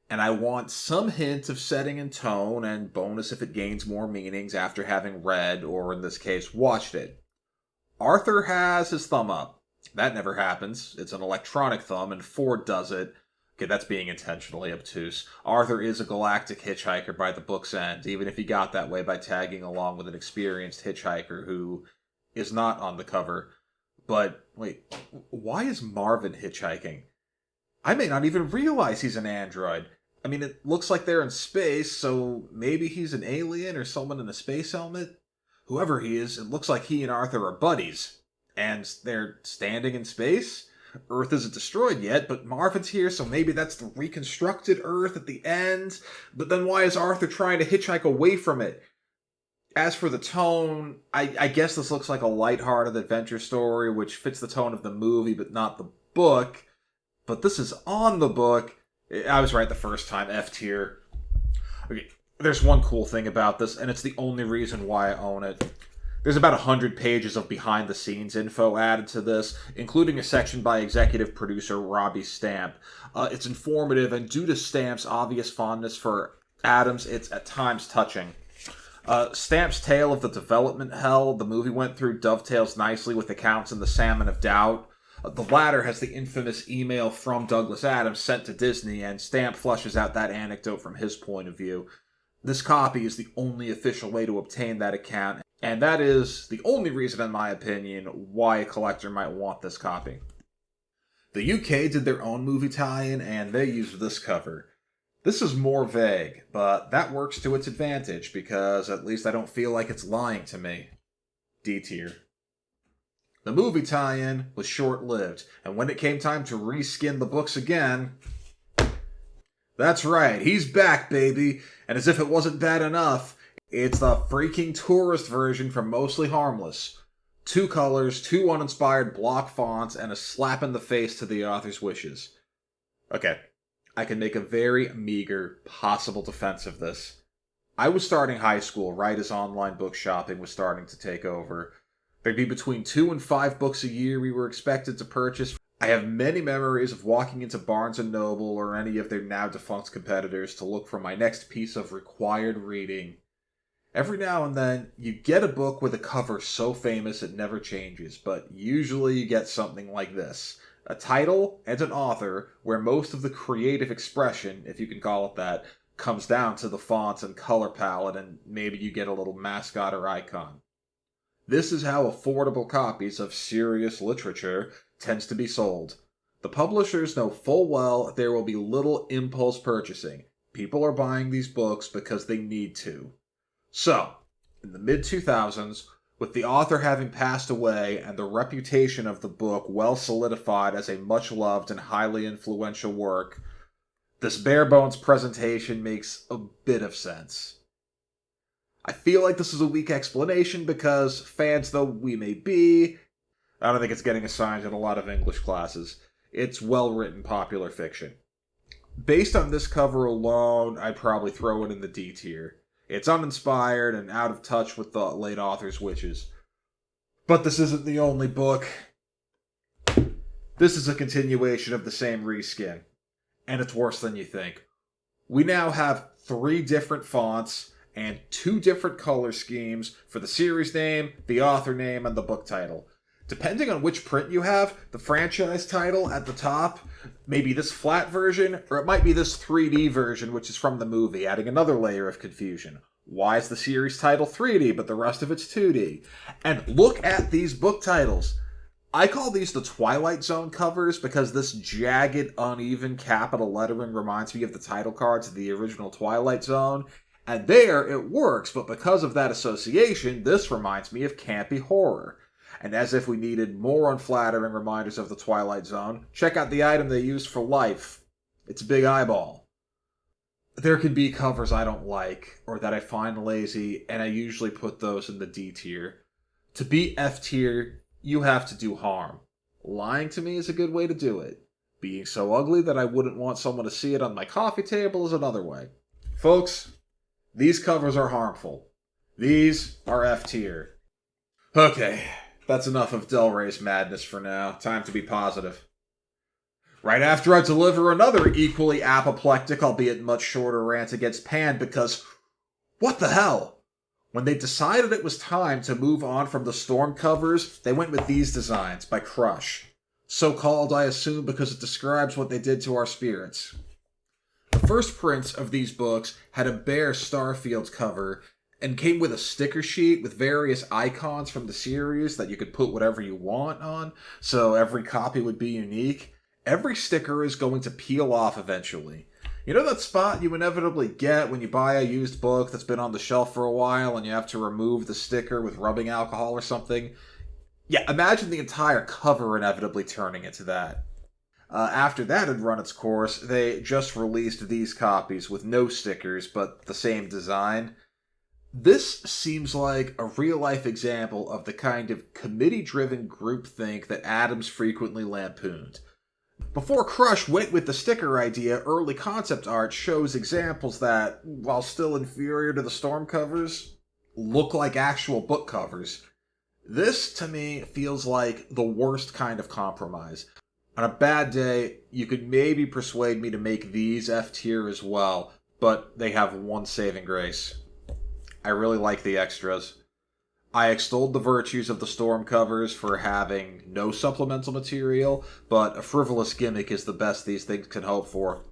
and I want some hint of setting and tone, and bonus if it gains more meanings after having read, or in this case, watched it. Arthur has his thumb up. That never happens. It's an electronic thumb, and Ford does it. Okay, that's being intentionally obtuse. Arthur is a galactic hitchhiker by the book's end, even if he got that way by tagging along with an experienced hitchhiker who is not on the cover. But, wait, why is Marvin hitchhiking? I may not even realize he's an android. I mean, it looks like they're in space, so maybe he's an alien or someone in a space helmet? Whoever he is, it looks like he and Arthur are buddies. And they're standing in space? Earth isn't destroyed yet, but Marvin's here, so maybe that's the reconstructed Earth at the end. But then why is Arthur trying to hitchhike away from it? As for the tone, I guess this looks like a lighthearted adventure story, which fits the tone of the movie, but not the book. But this is on the book. I was right the first time, F tier. Okay, there's one cool thing about this, and it's the only reason why I own it. There's about 100 pages of behind-the-scenes info added to this, including a section by executive producer Robbie Stamp. It's informative, and due to Stamp's obvious fondness for Adams, it's at times touching. Stamp's tale of the development hell the movie went through dovetails nicely with accounts in The Salmon of Doubt. The latter has the infamous email from Douglas Adams sent to Disney, and Stamp fleshes out that anecdote from his point of view. This copy is the only official way to obtain that account, and that is the only reason, in my opinion, why a collector might want this copy. The UK did their own movie tie-in, and they used this cover. This is more vague, but that works to its advantage, because at least I don't feel like it's lying to me. D tier. The movie tie-in was short-lived, and when it came time to reskin the books again... That's right, he's back, baby! And as if it wasn't bad enough, it's the freaking tourist version from Mostly Harmless. 2 colors, 2 uninspired block fonts, and a slap in the face to the author's wishes. Okay, I can make a very meager, possible defense of this. I was starting high school right as online book shopping was starting to take over. There'd be between 2 and 5 books a year we were expected to purchase. I have many memories of walking into Barnes & Noble or any of their now-defunct competitors to look for my next piece of required reading. Every now and then, you get a book with a cover so famous it never changes, but usually you get something like this. A title and an author where most of the creative expression, if you can call it that, comes down to the fonts and color palette, and maybe you get a little mascot or icon. This is how affordable copies of serious literature tends to be sold. The publishers know full well there will be little impulse purchasing. People are buying these books because they need to. So, in the mid-2000s, with the author having passed away and the reputation of the book well solidified as a much-loved and highly influential work, this bare-bones presentation makes a bit of sense. I feel like this is a weak explanation because, fans though we may be, I don't think it's getting assigned in a lot of English classes. It's well-written popular fiction. Based on this cover alone, I'd probably throw it in the D tier. It's uninspired and out of touch with the late author's wishes. But this isn't the only book. This is a continuation of the same reskin. And it's worse than you think. We now have 3 different fonts and 2 different color schemes for the series name, the author name, and the book title. Depending on which print you have, the franchise title at the top may be this flat version, or it might be this 3D version, which is from the movie, adding another layer of confusion. Why is the series title 3D, but the rest of it's 2D? And look at these book titles. I call these the Twilight Zone covers because this jagged, uneven capital lettering reminds me of the title cards of the original Twilight Zone. And there, it works, but because of that association, this reminds me of campy horror. And as if we needed more unflattering reminders of the Twilight Zone, check out the item they used for Life. It's a big eyeball. There can be covers I don't like, or that I find lazy, and I usually put those in the D tier. To be F tier, you have to do harm. Lying to me is a good way to do it. Being so ugly that I wouldn't want someone to see it on my coffee table is another way. Folks, these covers are harmful. These are F tier. Okay, that's enough of Del Rey's madness for now. Time to be positive. Right after I deliver another equally apoplectic, albeit much shorter rant against Pan because, what the hell? When they decided it was time to move on from the Storm covers, they went with these designs by Crush. So-called, I assume, because it describes what they did to our spirits. The first prints of these books had a bare Starfield cover and came with a sticker sheet with various icons from the series that you could put whatever you want on, so every copy would be unique. Every sticker is going to peel off eventually. You know that spot you inevitably get when you buy a used book that's been on the shelf for a while and you have to remove the sticker with rubbing alcohol or something? Yeah, imagine the entire cover inevitably turning into that. After that had run its course, they just released these copies with no stickers, but the same design. This seems like a real-life example of the kind of committee-driven groupthink that Adams frequently lampooned. Before Crush went with the sticker idea, early concept art shows examples that, while still inferior to the Storm covers, look like actual book covers. This, to me, feels like the worst kind of compromise. On a bad day, you could maybe persuade me to make these F tier as well, but they have one saving grace. I really like the extras. I extolled the virtues of the Storm covers for having no supplemental material, but a frivolous gimmick is the best these things can hope for.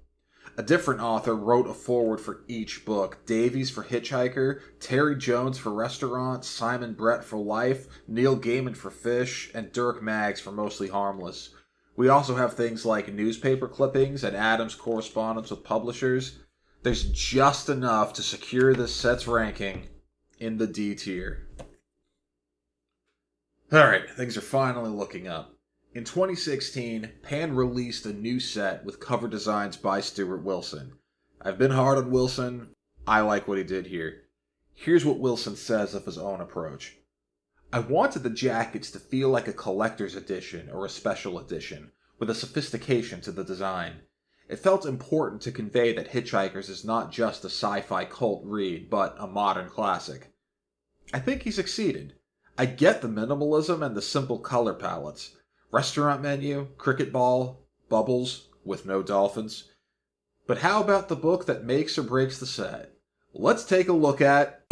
A different author wrote a foreword for each book. Davies for Hitchhiker, Terry Jones for Restaurant, Simon Brett for Life, Neil Gaiman for Fish, and Dirk Maggs for Mostly Harmless. We also have things like newspaper clippings and Adams' correspondence with publishers. There's just enough to secure this set's ranking in the D tier. Alright, things are finally looking up. In 2016, Pan released a new set with cover designs by Stuart Wilson. I've been hard on Wilson. I like what he did here. Here's what Wilson says of his own approach. I wanted the jackets to feel like a collector's edition or a special edition, with a sophistication to the design. It felt important to convey that Hitchhikers is not just a sci-fi cult read, but a modern classic. I think he succeeded. I get the minimalism and the simple color palettes. Restaurant menu, cricket ball, bubbles, with no dolphins. But how about the book that makes or breaks the set? Let's take a look at...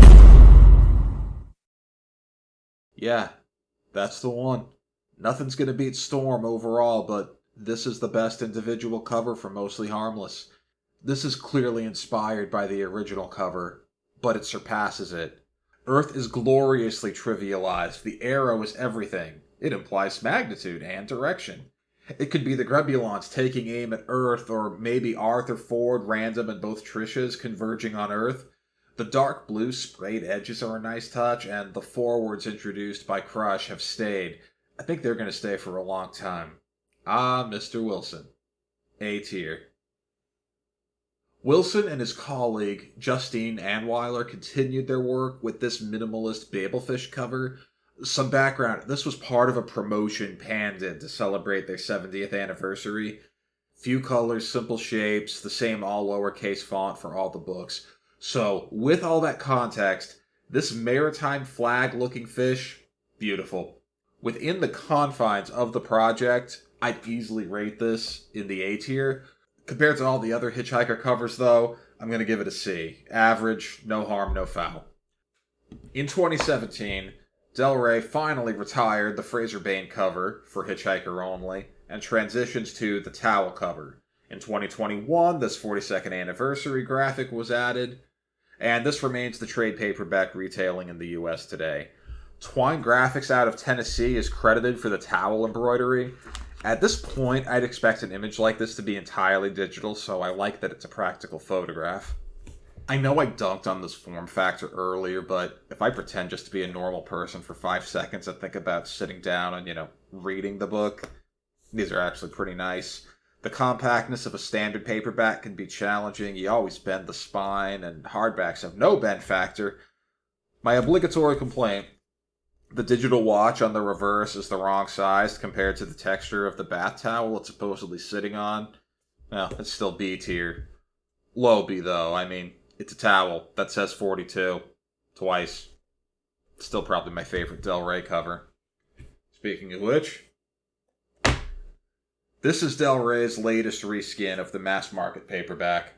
Yeah, that's the one. Nothing's gonna beat Storm overall, but this is the best individual cover for Mostly Harmless. This is clearly inspired by the original cover, but it surpasses it. Earth is gloriously trivialized. The arrow is everything. It implies magnitude and direction. It could be the Grebulons taking aim at Earth, or maybe Arthur Ford, Random, and both Trishas converging on Earth. The dark blue sprayed edges are a nice touch, and the forewords introduced by Crush have stayed. I think they're going to stay for a long time. Ah, Mr. Wilson. A tier. Wilson and his colleague, Justine Anweiler, continued their work with this minimalist Babelfish cover. Some background, this was part of a promotion Pan did to celebrate their 70th anniversary. Few colors, simple shapes, the same all lowercase font for all the books. So, with all that context, this maritime flag-looking fish, beautiful. Within the confines of the project, I'd easily rate this in the A tier. Compared to all the other Hitchhiker covers, though, I'm going to give it a C. Average, no harm, no foul. In 2017, Del Rey finally retired the Fraser Bane cover for Hitchhiker only, and transitions to the towel cover. In 2021, this 42nd anniversary graphic was added, and this remains the trade paperback retailing in the US today. Twine Graphics out of Tennessee is credited for the towel embroidery. At this point, I'd expect an image like this to be entirely digital, so I like that it's a practical photograph. I know I dunked on this form factor earlier, but if I pretend just to be a normal person for 5 seconds and think about sitting down and, reading the book, these are actually pretty nice. The compactness of a standard paperback can be challenging. You always bend the spine, and hardbacks have no bend factor. My obligatory complaint, The digital watch on the reverse is the wrong size compared to the texture of the bath towel it's supposedly sitting on. Well, it's still B tier. Low B, though. I mean, it's a towel that says 42. Twice. Still probably my favorite Del Rey cover. Speaking of which, this is Del Rey's latest reskin of the mass market paperback.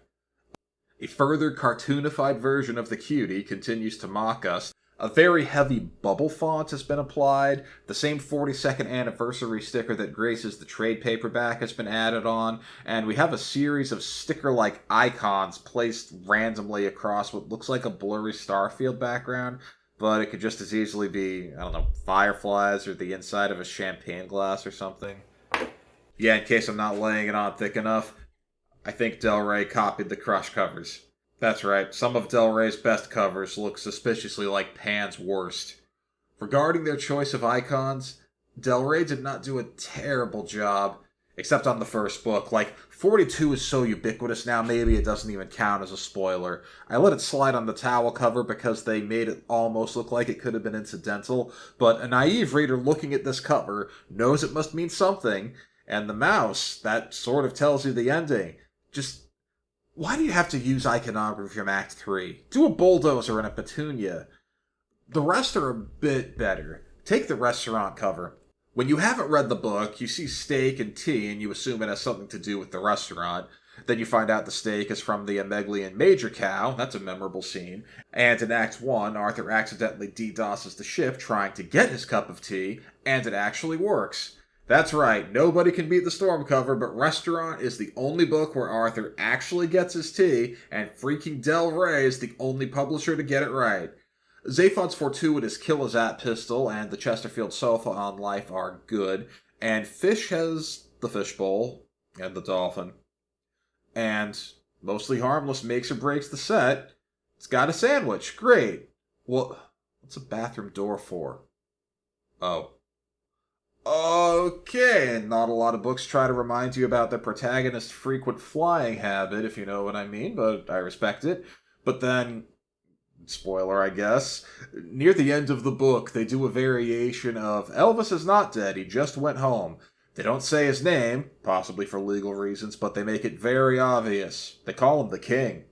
A further cartoonified version of the Cutie continues to mock us. A very heavy bubble font has been applied. The same 42nd anniversary sticker that graces the trade paperback has been added on. And we have a series of sticker-like icons placed randomly across what looks like a blurry Starfield background. But it could just as easily be, I don't know, fireflies or the inside of a champagne glass or something. Yeah, in case I'm not laying it on thick enough, I think Del Rey copied the Crush covers. That's right, some of Del Rey's best covers look suspiciously like Pan's worst. Regarding their choice of icons, Del Rey did not do a terrible job, except on the first book. Like, 42 is so ubiquitous now, maybe it doesn't even count as a spoiler. I let it slide on the towel cover because they made it almost look like it could have been incidental, but a naive reader looking at this cover knows it must mean something, and the mouse, that sort of tells you the ending. Just, why do you have to use iconography from Act 3? Do a bulldozer and a petunia. The rest are a bit better. Take the restaurant cover. When you haven't read the book, you see steak and tea and you assume it has something to do with the restaurant. Then you find out the steak is from the Ameglian Major Cow. That's a memorable scene. And in Act 1, Arthur accidentally DDoSes the ship trying to get his cup of tea, and it actually works. That's right, nobody can beat the storm cover, but Restaurant is the only book where Arthur actually gets his tea, and freaking Del Rey is the only publisher to get it right. Zaphod's fortuitous Kill-A-Zat pistol and the Chesterfield sofa on Life are good, and Fish has the fishbowl and the dolphin. And Mostly Harmless makes or breaks the set. It's got a sandwich, great. Well, what's a bathroom door for? Oh. Okay, and not a lot of books try to remind you about the protagonist's frequent flying habit, if you know what I mean, but I respect it. But then, spoiler I guess, near the end of the book they do a variation of Elvis is not dead, he just went home. They don't say his name, possibly for legal reasons, but they make it very obvious. They call him the King.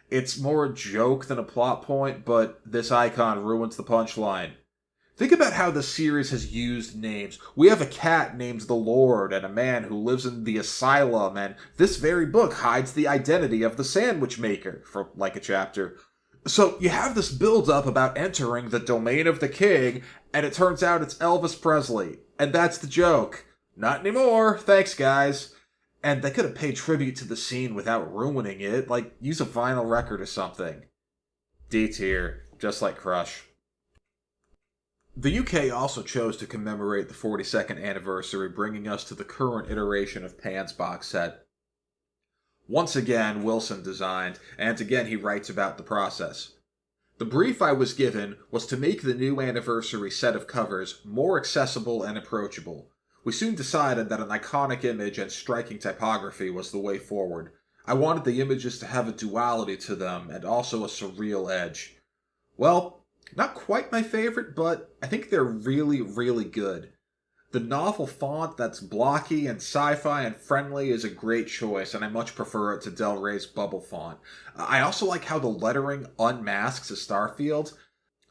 It's more a joke than a plot point, but this icon ruins the punchline. Think about how the series has used names. We have a cat named the Lord, and a man who lives in the asylum, and this very book hides the identity of the sandwich maker, for like a chapter. So you have this build-up about entering the domain of the king, and it turns out it's Elvis Presley. And that's the joke. Not anymore, thanks guys. And they could have paid tribute to the scene without ruining it, like use a vinyl record or something. D tier, just like Crush. The UK also chose to commemorate the 42nd anniversary, bringing us to the current iteration of Pan's box set. Once again, Wilson designed, and again he writes about the process. The brief I was given was to make the new anniversary set of covers more accessible and approachable. We soon decided that an iconic image and striking typography was the way forward. I wanted the images to have a duality to them, and also a surreal edge. Well, not quite my favorite, but I think they're really, really good. The novel font that's blocky and sci-fi and friendly is a great choice, and I much prefer it to Del Rey's bubble font. I also like how the lettering unmasks a Starfield.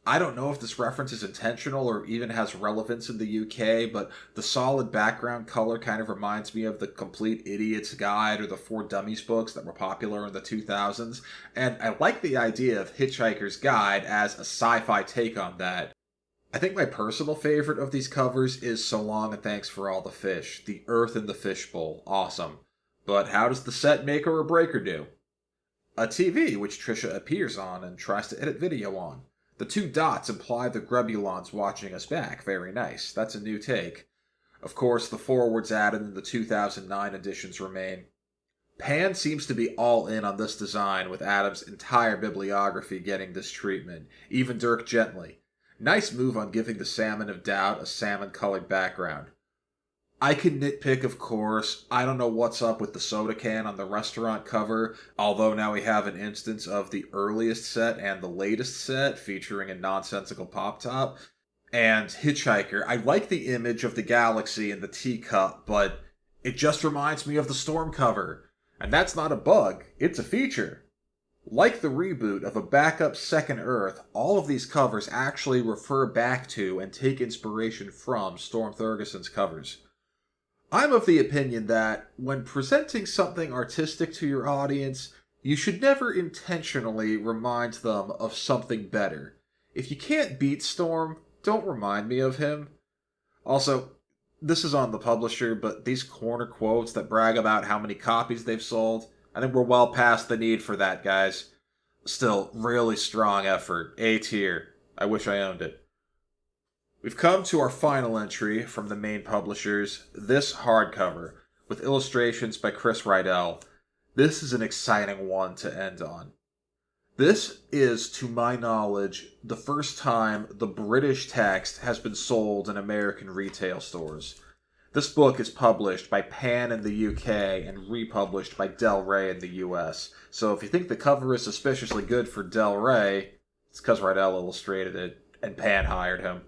I don't know if this reference is intentional or even has relevance in the UK, but the solid background color kind of reminds me of the Complete Idiot's Guide or the Four Dummies books that were popular in the 2000s, and I like the idea of Hitchhiker's Guide as a sci-fi take on that. I think my personal favorite of these covers is So Long and Thanks for All the Fish, the Earth in the Fishbowl, awesome. But how does the set make or break her do? A TV, which Trisha appears on and tries to edit video on. The two dots imply the Grubulons watching us back. Very nice. That's a new take. Of course, the forwards added in the 2009 editions remain. Pan seems to be all in on this design, with Adams' entire bibliography getting this treatment, even Dirk Gently. Nice move on giving the Salmon of Doubt a salmon-colored background. I can nitpick, of course. I don't know what's up with the soda can on the restaurant cover, although now we have an instance of the earliest set and the latest set featuring a nonsensical pop top. And Hitchhiker, I like the image of the galaxy and the teacup, but it just reminds me of the Storm cover. And that's not a bug, it's a feature. Like the reboot of a backup Second Earth, all of these covers actually refer back to and take inspiration from Storm Thurgeson's covers. I'm of the opinion that when presenting something artistic to your audience, you should never intentionally remind them of something better. If you can't beat Storm, don't remind me of him. Also, this is on the publisher, but these corner quotes that brag about how many copies they've sold, I think we're well past the need for that, guys. Still, really strong effort. A tier. I wish I owned it. We've come to our final entry from the main publishers, this hardcover, with illustrations by Chris Riddell. This is an exciting one to end on. This is, to my knowledge, the first time the British text has been sold in American retail stores. This book is published by Pan in the UK and republished by Del Rey in the US. So if you think the cover is suspiciously good for Del Rey, it's because Riddell illustrated it and Pan hired him.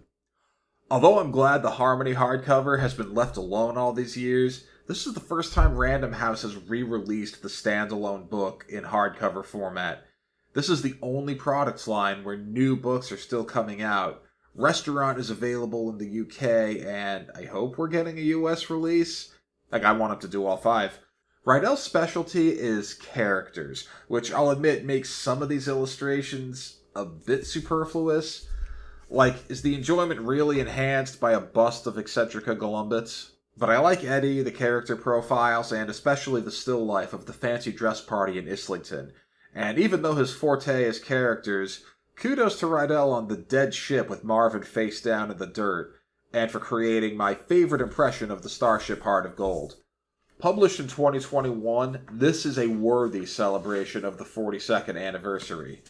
Although I'm glad the Harmony hardcover has been left alone all these years, this is the first time Random House has re-released the standalone book in hardcover format. This is the only product line where new books are still coming out. Restaurant is available in the UK, and I hope we're getting a US release. I want him to do all 5. Riddell's specialty is characters, which I'll admit makes some of these illustrations a bit superfluous. Is the enjoyment really enhanced by a bust of Eccentrica Gollancz? But I like Eddie, the character profiles, and especially the still life of the fancy dress party in Islington. And even though his forte is characters, kudos to Riddell on the dead ship with Marvin face down in the dirt, and for creating my favorite impression of the starship Heart of Gold. Published in 2021, this is a worthy celebration of the 42nd anniversary.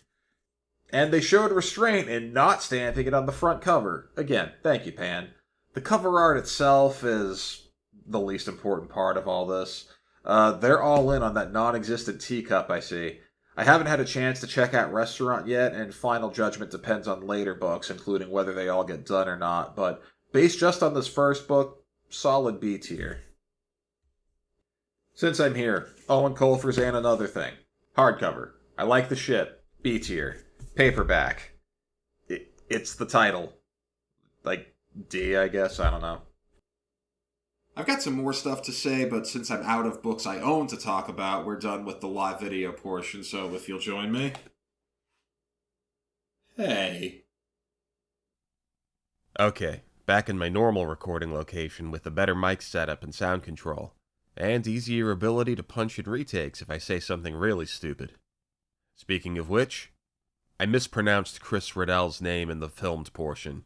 And they showed restraint in not stamping it on the front cover. Again, thank you, Pan. The cover art itself is the least important part of all this. They're all in on that non-existent teacup, I see. I haven't had a chance to check out Restaurant yet, and final judgment depends on later books, including whether they all get done or not, but based just on this first book, solid B tier. Since I'm here, Owen Colfer's And Another Thing. Hardcover. I like the ship. B tier. Paperback. It's the title. D, I guess? I don't know. I've got some more stuff to say, but since I'm out of books I own to talk about, we're done with the live video portion, so if you'll join me. Hey. Okay, back in my normal recording location with a better mic setup and sound control, and easier ability to punch in retakes if I say something really stupid. Speaking of which, I mispronounced Chris Riddell's name in the filmed portion.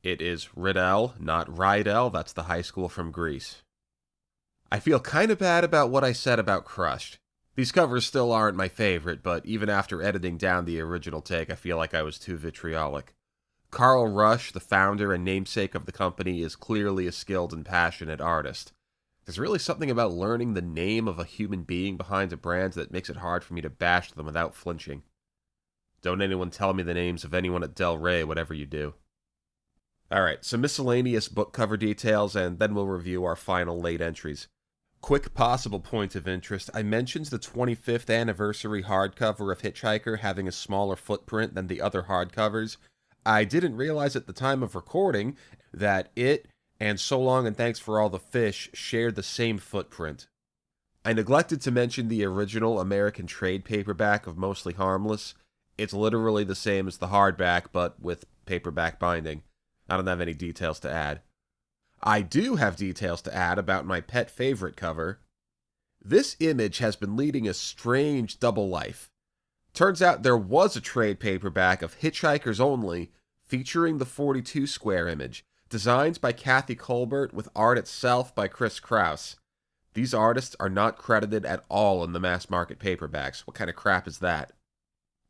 It is Riddell, not Rydell, that's the high school from Greece. I feel kinda bad about what I said about Crushed. These covers still aren't my favorite, but even after editing down the original take, I feel like I was too vitriolic. Carl Rush, the founder and namesake of the company, is clearly a skilled and passionate artist. There's really something about learning the name of a human being behind a brand that makes it hard for me to bash them without flinching. Don't anyone tell me the names of anyone at Del Rey, whatever you do. Alright, some miscellaneous book cover details, and then we'll review our final late entries. Quick possible point of interest, I mentioned the 25th anniversary hardcover of Hitchhiker having a smaller footprint than the other hardcovers. I didn't realize at the time of recording that it and So Long and Thanks for All the Fish shared the same footprint. I neglected to mention the original American trade paperback of Mostly Harmless. It's literally the same as the hardback, but with paperback binding. I don't have any details to add. I do have details to add about my pet favorite cover. This image has been leading a strange double life. Turns out there was a trade paperback of Hitchhikers Only, featuring the 42 square image, designed by Kathy Colbert with art itself by Chris Kraus. These artists are not credited at all in the mass market paperbacks. What kind of crap is that?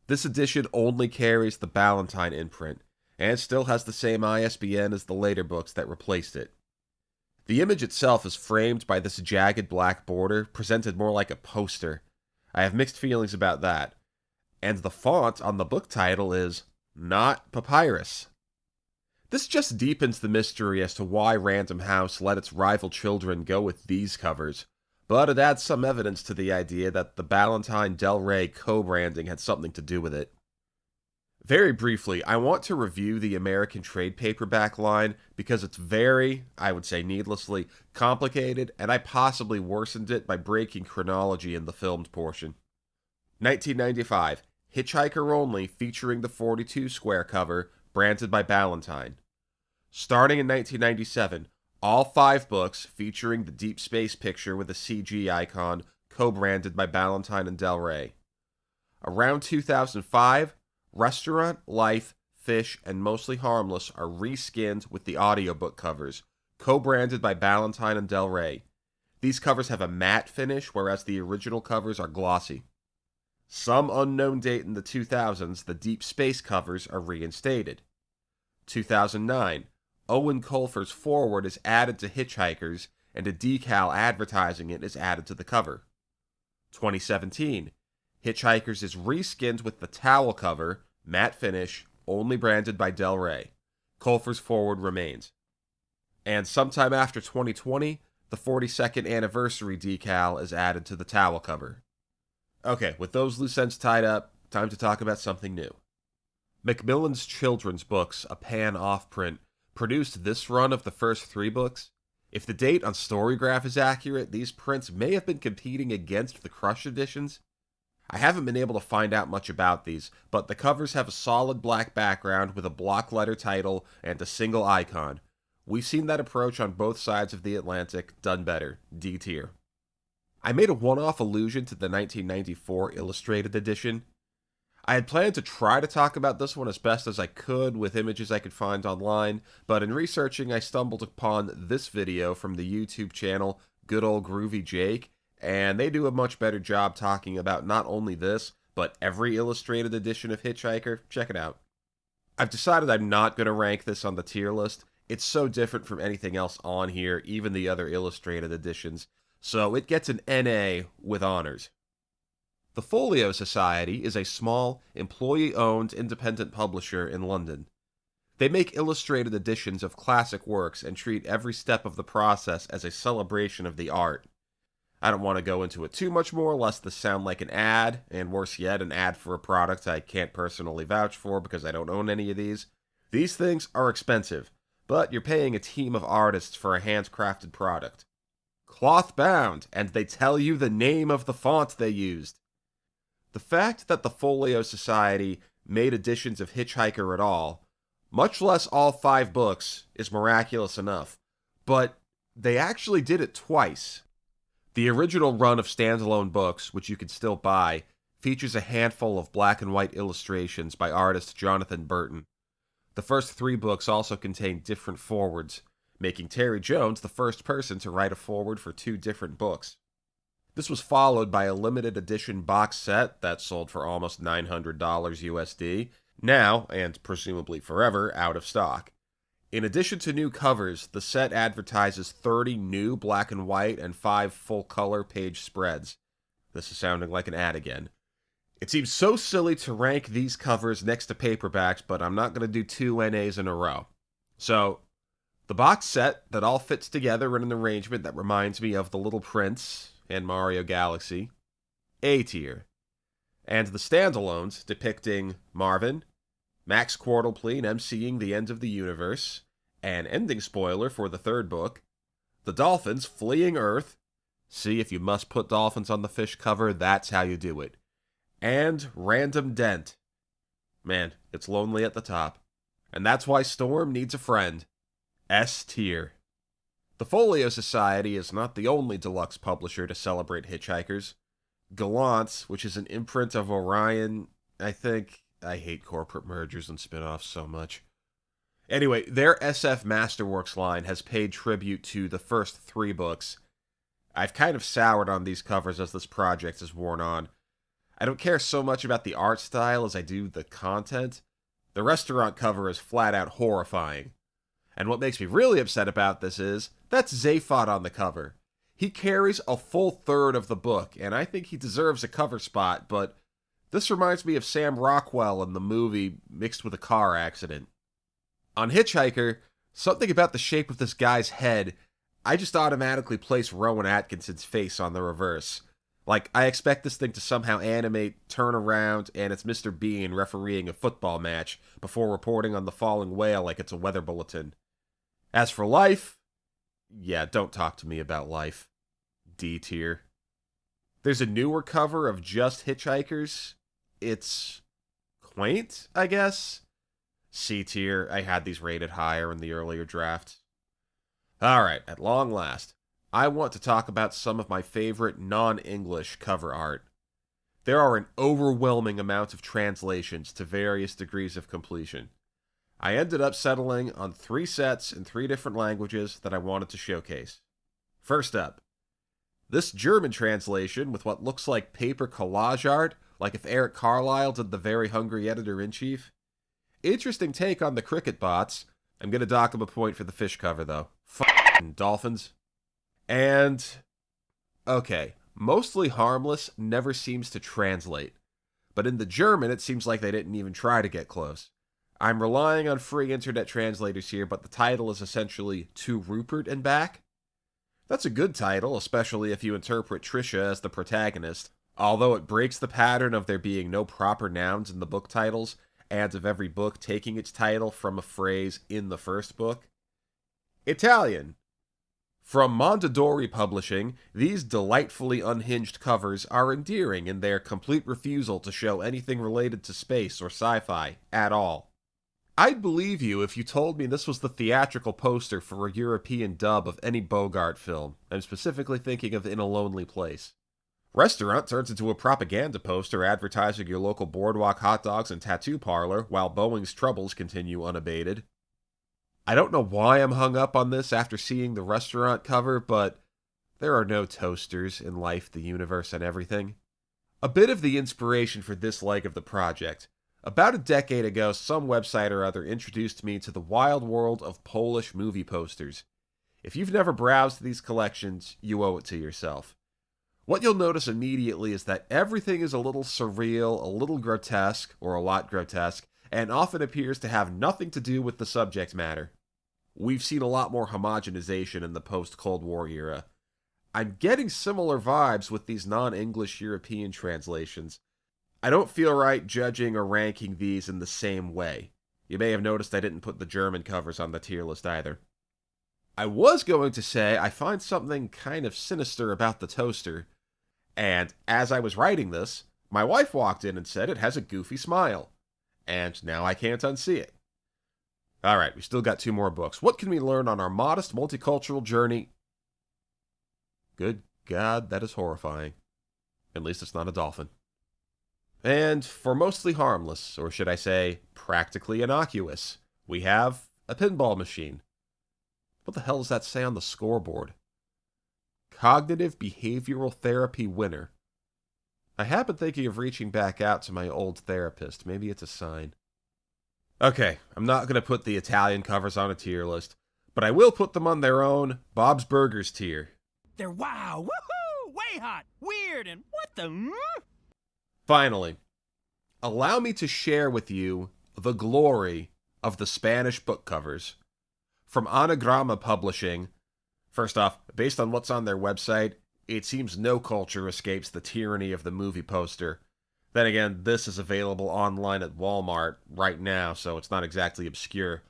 This edition only carries the Ballantine imprint, and still has the same ISBN as the later books that replaced it. The image itself is framed by this jagged black border, presented more like a poster. I have mixed feelings about that. And the font on the book title is not papyrus. This just deepens the mystery as to why Random House let its rival children go with these covers, but it adds some evidence to the idea that the Ballantine Del Rey co-branding had something to do with it. Very briefly, I want to review the American trade paperback line because it's very, I would say needlessly, complicated, and I possibly worsened it by breaking chronology in the filmed portion. 1995, Hitchhiker Only featuring the 42 square cover, branded by Ballantine. Starting in 1997, all 5 books featuring the Deep Space picture with a CG icon, co-branded by Ballantine and Del Rey. Around 2005, Restaurant, Life, Fish, and Mostly Harmless are reskinned with the audiobook covers, co-branded by Ballantine and Del Rey. These covers have a matte finish, whereas the original covers are glossy. Some unknown date in the 2000s, the Deep Space covers are reinstated. 2009, Owen Colfer's foreword is added to Hitchhikers, and a decal advertising it is added to the cover. 2017, Hitchhikers is reskinned with the towel cover, matte finish, only branded by Del Rey. Colfer's foreword remains. And sometime after 2020, the 42nd anniversary decal is added to the towel cover. Okay, with those loose ends tied up, time to talk about something new. Macmillan's children's books, a pan-off print, produced this run of the first 3 books. If the date on Storygraph is accurate, these prints may have been competing against the Crush editions. I haven't been able to find out much about these, but the covers have a solid black background with a block letter title and a single icon. We've seen that approach on both sides of the Atlantic, done better, D tier. I made a one-off allusion to the 1994 Illustrated edition. I had planned to try to talk about this one as best as I could with images I could find online, but in researching I stumbled upon this video from the YouTube channel Good Ol' Groovy Jake, and they do a much better job talking about not only this, but every illustrated edition of Hitchhiker. Check it out. I've decided I'm not going to rank this on the tier list. It's so different from anything else on here, even the other illustrated editions, so it gets an NA with honors. The Folio Society is a small, employee-owned independent publisher in London. They make illustrated editions of classic works and treat every step of the process as a celebration of the art. I don't want to go into it too much more, lest this sound like an ad, and worse yet, an ad for a product I can't personally vouch for because I don't own any of these. These things are expensive, but you're paying a team of artists for a handcrafted product. Cloth-bound, and they tell you the name of the font they used. The fact that the Folio Society made editions of Hitchhiker at all, much less all 5 books, is miraculous enough, but they actually did it twice. The original run of standalone books, which you can still buy, features a handful of black and white illustrations by artist Jonathan Burton. The first 3 books also contain different forewords, making Terry Jones the first person to write a foreword for 2 different books. This was followed by a limited edition box set that sold for almost $900 USD, now, and presumably forever, out of stock. In addition to new covers, the set advertises 30 new black and white and 5 full-color page spreads. This is sounding like an ad again. It seems so silly to rank these covers next to paperbacks, but I'm not going to do 2 NAs in a row. So, the box set that all fits together in an arrangement that reminds me of The Little Prince and Mario Galaxy, A tier. And the standalones depicting Marvin, Max Quartlepleen emceeing the end of the universe, an ending spoiler for the 3rd book, the dolphins fleeing Earth, see if you must put dolphins on the fish cover, that's how you do it, and Random Dent. Man, it's lonely at the top. And that's why Storm needs a friend. S tier. The Folio Society is not the only deluxe publisher to celebrate Hitchhikers. Gollancz, which is an imprint of Orion, I hate corporate mergers and spin-offs so much. Anyway, their SF Masterworks line has paid tribute to the first 3 books. I've kind of soured on these covers as this project has worn on. I don't care so much about the art style as I do the content. The restaurant cover is flat out horrifying. And what makes me really upset about this is, that's Zaphod on the cover. He carries a full third of the book, and I think he deserves a cover spot, but this reminds me of Sam Rockwell in the movie mixed with a car accident. On Hitchhiker, something about the shape of this guy's head, I just automatically place Rowan Atkinson's face on the reverse. Like, I expect this thing to somehow animate, turn around, and it's Mr. Bean refereeing a football match before reporting on the falling whale like it's a weather bulletin. As for life, yeah, don't talk to me about life. D tier. There's a newer cover of just Hitchhikers. It's quaint, I guess. C tier. I had these rated higher in the earlier drafts. Alright, at long last, I want to talk about some of my favorite non-English cover art. There are an overwhelming amount of translations to various degrees of completion. I ended up settling on 3 sets in 3 different languages that I wanted to showcase. First up, this German translation with what looks like paper collage art, like if Eric Carlisle did The Very Hungry Editor-in-Chief. Interesting take on the cricket bots. I'm gonna dock him a point for the fish cover, though. F***ing dolphins. And, okay, Mostly Harmless never seems to translate. But in the German, it seems like they didn't even try to get close. I'm relying on free internet translators here, but the title is essentially To Rupert and Back. That's a good title, especially if you interpret Trisha as the protagonist, although it breaks the pattern of there being no proper nouns in the book titles, and of every book taking its title from a phrase in the first book. Italian. From Mondadori Publishing, these delightfully unhinged covers are endearing in their complete refusal to show anything related to space or sci-fi at all. I'd believe you if you told me this was the theatrical poster for a European dub of any Bogart film. I'm specifically thinking of In a Lonely Place. Restaurant turns into a propaganda poster advertising your local boardwalk hot dogs and tattoo parlor while Boeing's troubles continue unabated. I don't know why I'm hung up on this after seeing the restaurant cover, but there are no toasters in life, the universe, and everything. A bit of the inspiration for this leg of the project. About a decade ago, some website or other introduced me to the wild world of Polish movie posters. If you've never browsed these collections, you owe it to yourself. What you'll notice immediately is that everything is a little surreal, a little grotesque, or a lot grotesque, and often appears to have nothing to do with the subject matter. We've seen a lot more homogenization in the post-Cold War era. I'm getting similar vibes with these non-English European translations. I don't feel right judging or ranking these in the same way. You may have noticed I didn't put the German covers on the tier list either. I was going to say I find something kind of sinister about the toaster, and as I was writing this, my wife walked in and said it has a goofy smile. And now I can't unsee it. Alright, we still got 2 more books. What can we learn on our modest multicultural journey? Good God, that is horrifying. At least it's not a dolphin. And for Mostly Harmless, or should I say, practically innocuous, we have a pinball machine. What the hell does that say on the scoreboard? Cognitive Behavioral Therapy winner. I have been thinking of reaching back out to my old therapist. Maybe it's a sign. Okay, I'm not going to put the Italian covers on a tier list, but I will put them on their own Bob's Burgers tier. They're wow, woohoo, way hot, weird, and what the... Finally, allow me to share with you the glory of the Spanish book covers. From Anagrama Publishing, first off, based on what's on their website, it seems no culture escapes the tyranny of the movie poster. Then again, this is available online at Walmart right now, so it's not exactly obscure.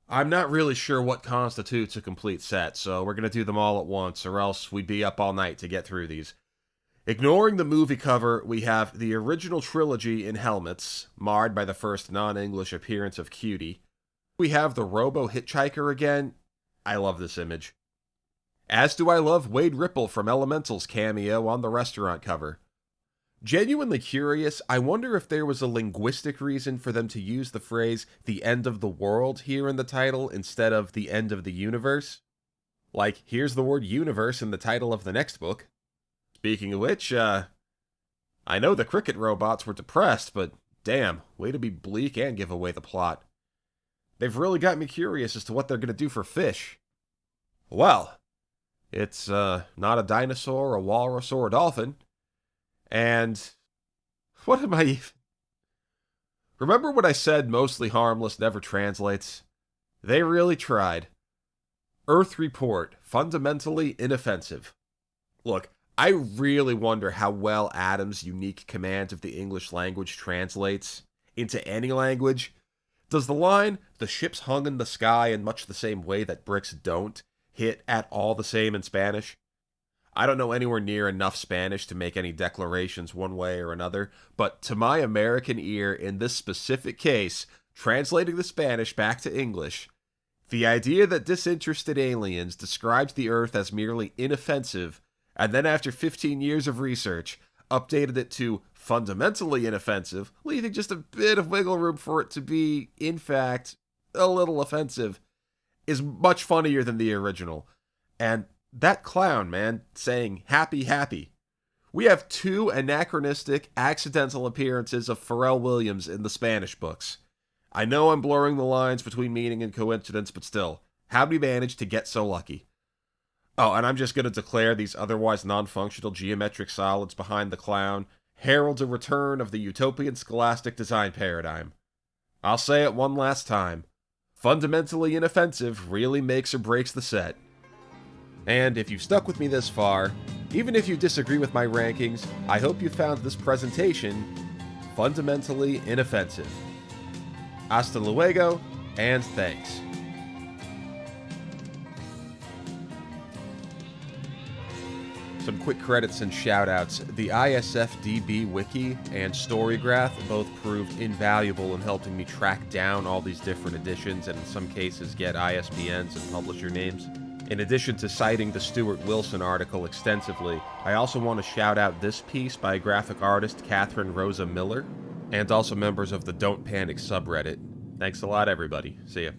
I'm not really sure what constitutes a complete set, so we're going to do them all at once, or else we'd be up all night to get through these. Ignoring the movie cover, we have the original trilogy in helmets, marred by the first non-English appearance of Cutie. We have the Robo-Hitchhiker again. I love this image. As do I love Wade Ripple from Elemental's cameo on the restaurant cover. Genuinely curious, I wonder if there was a linguistic reason for them to use the phrase, the end of the world, here in the title instead of the end of the universe. Like, here's the word universe in the title of the next book. Speaking of which, I know the cricket robots were depressed, but damn, way to be bleak and give away the plot. They've really got me curious as to what they're going to do for fish. Well, it's not a dinosaur, a walrus, or a dolphin. And what am I even... Remember when I said Mostly Harmless never translates? They really tried. Earth Report, fundamentally inoffensive. Look, I really wonder how well Adams' unique command of the English language translates into any language. Does the line, "the ships hung in the sky in much the same way that bricks don't," hit at all the same in Spanish? I don't know anywhere near enough Spanish to make any declarations one way or another, but to my American ear, in this specific case, translating the Spanish back to English, the idea that disinterested aliens described the Earth as merely inoffensive, and then after 15 years of research, updated it to fundamentally inoffensive, leaving just a bit of wiggle room for it to be, in fact, a little offensive, is much funnier than the original. And that clown, man, saying happy, happy. We have 2 anachronistic, accidental appearances of Pharrell Williams in the Spanish books. I know I'm blurring the lines between meaning and coincidence, but still, how did we manage to get so lucky? Oh, and I'm just going to declare these otherwise non-functional geometric solids behind the clown heralds a return of the utopian scholastic design paradigm. I'll say it one last time. Fundamentally inoffensive really makes or breaks the set. And if you've stuck with me this far, even if you disagree with my rankings, I hope you found this presentation fundamentally inoffensive. Hasta luego, and thanks. Some quick credits and shoutouts. The ISFDB wiki and Storygraph both proved invaluable in helping me track down all these different editions and in some cases get ISBNs and publisher names. In addition to citing the Stuart Wilson article extensively, I also want to shout out this piece by graphic artist Catherine Rosa Miller, and also members of the Don't Panic subreddit. Thanks a lot, everybody. See ya.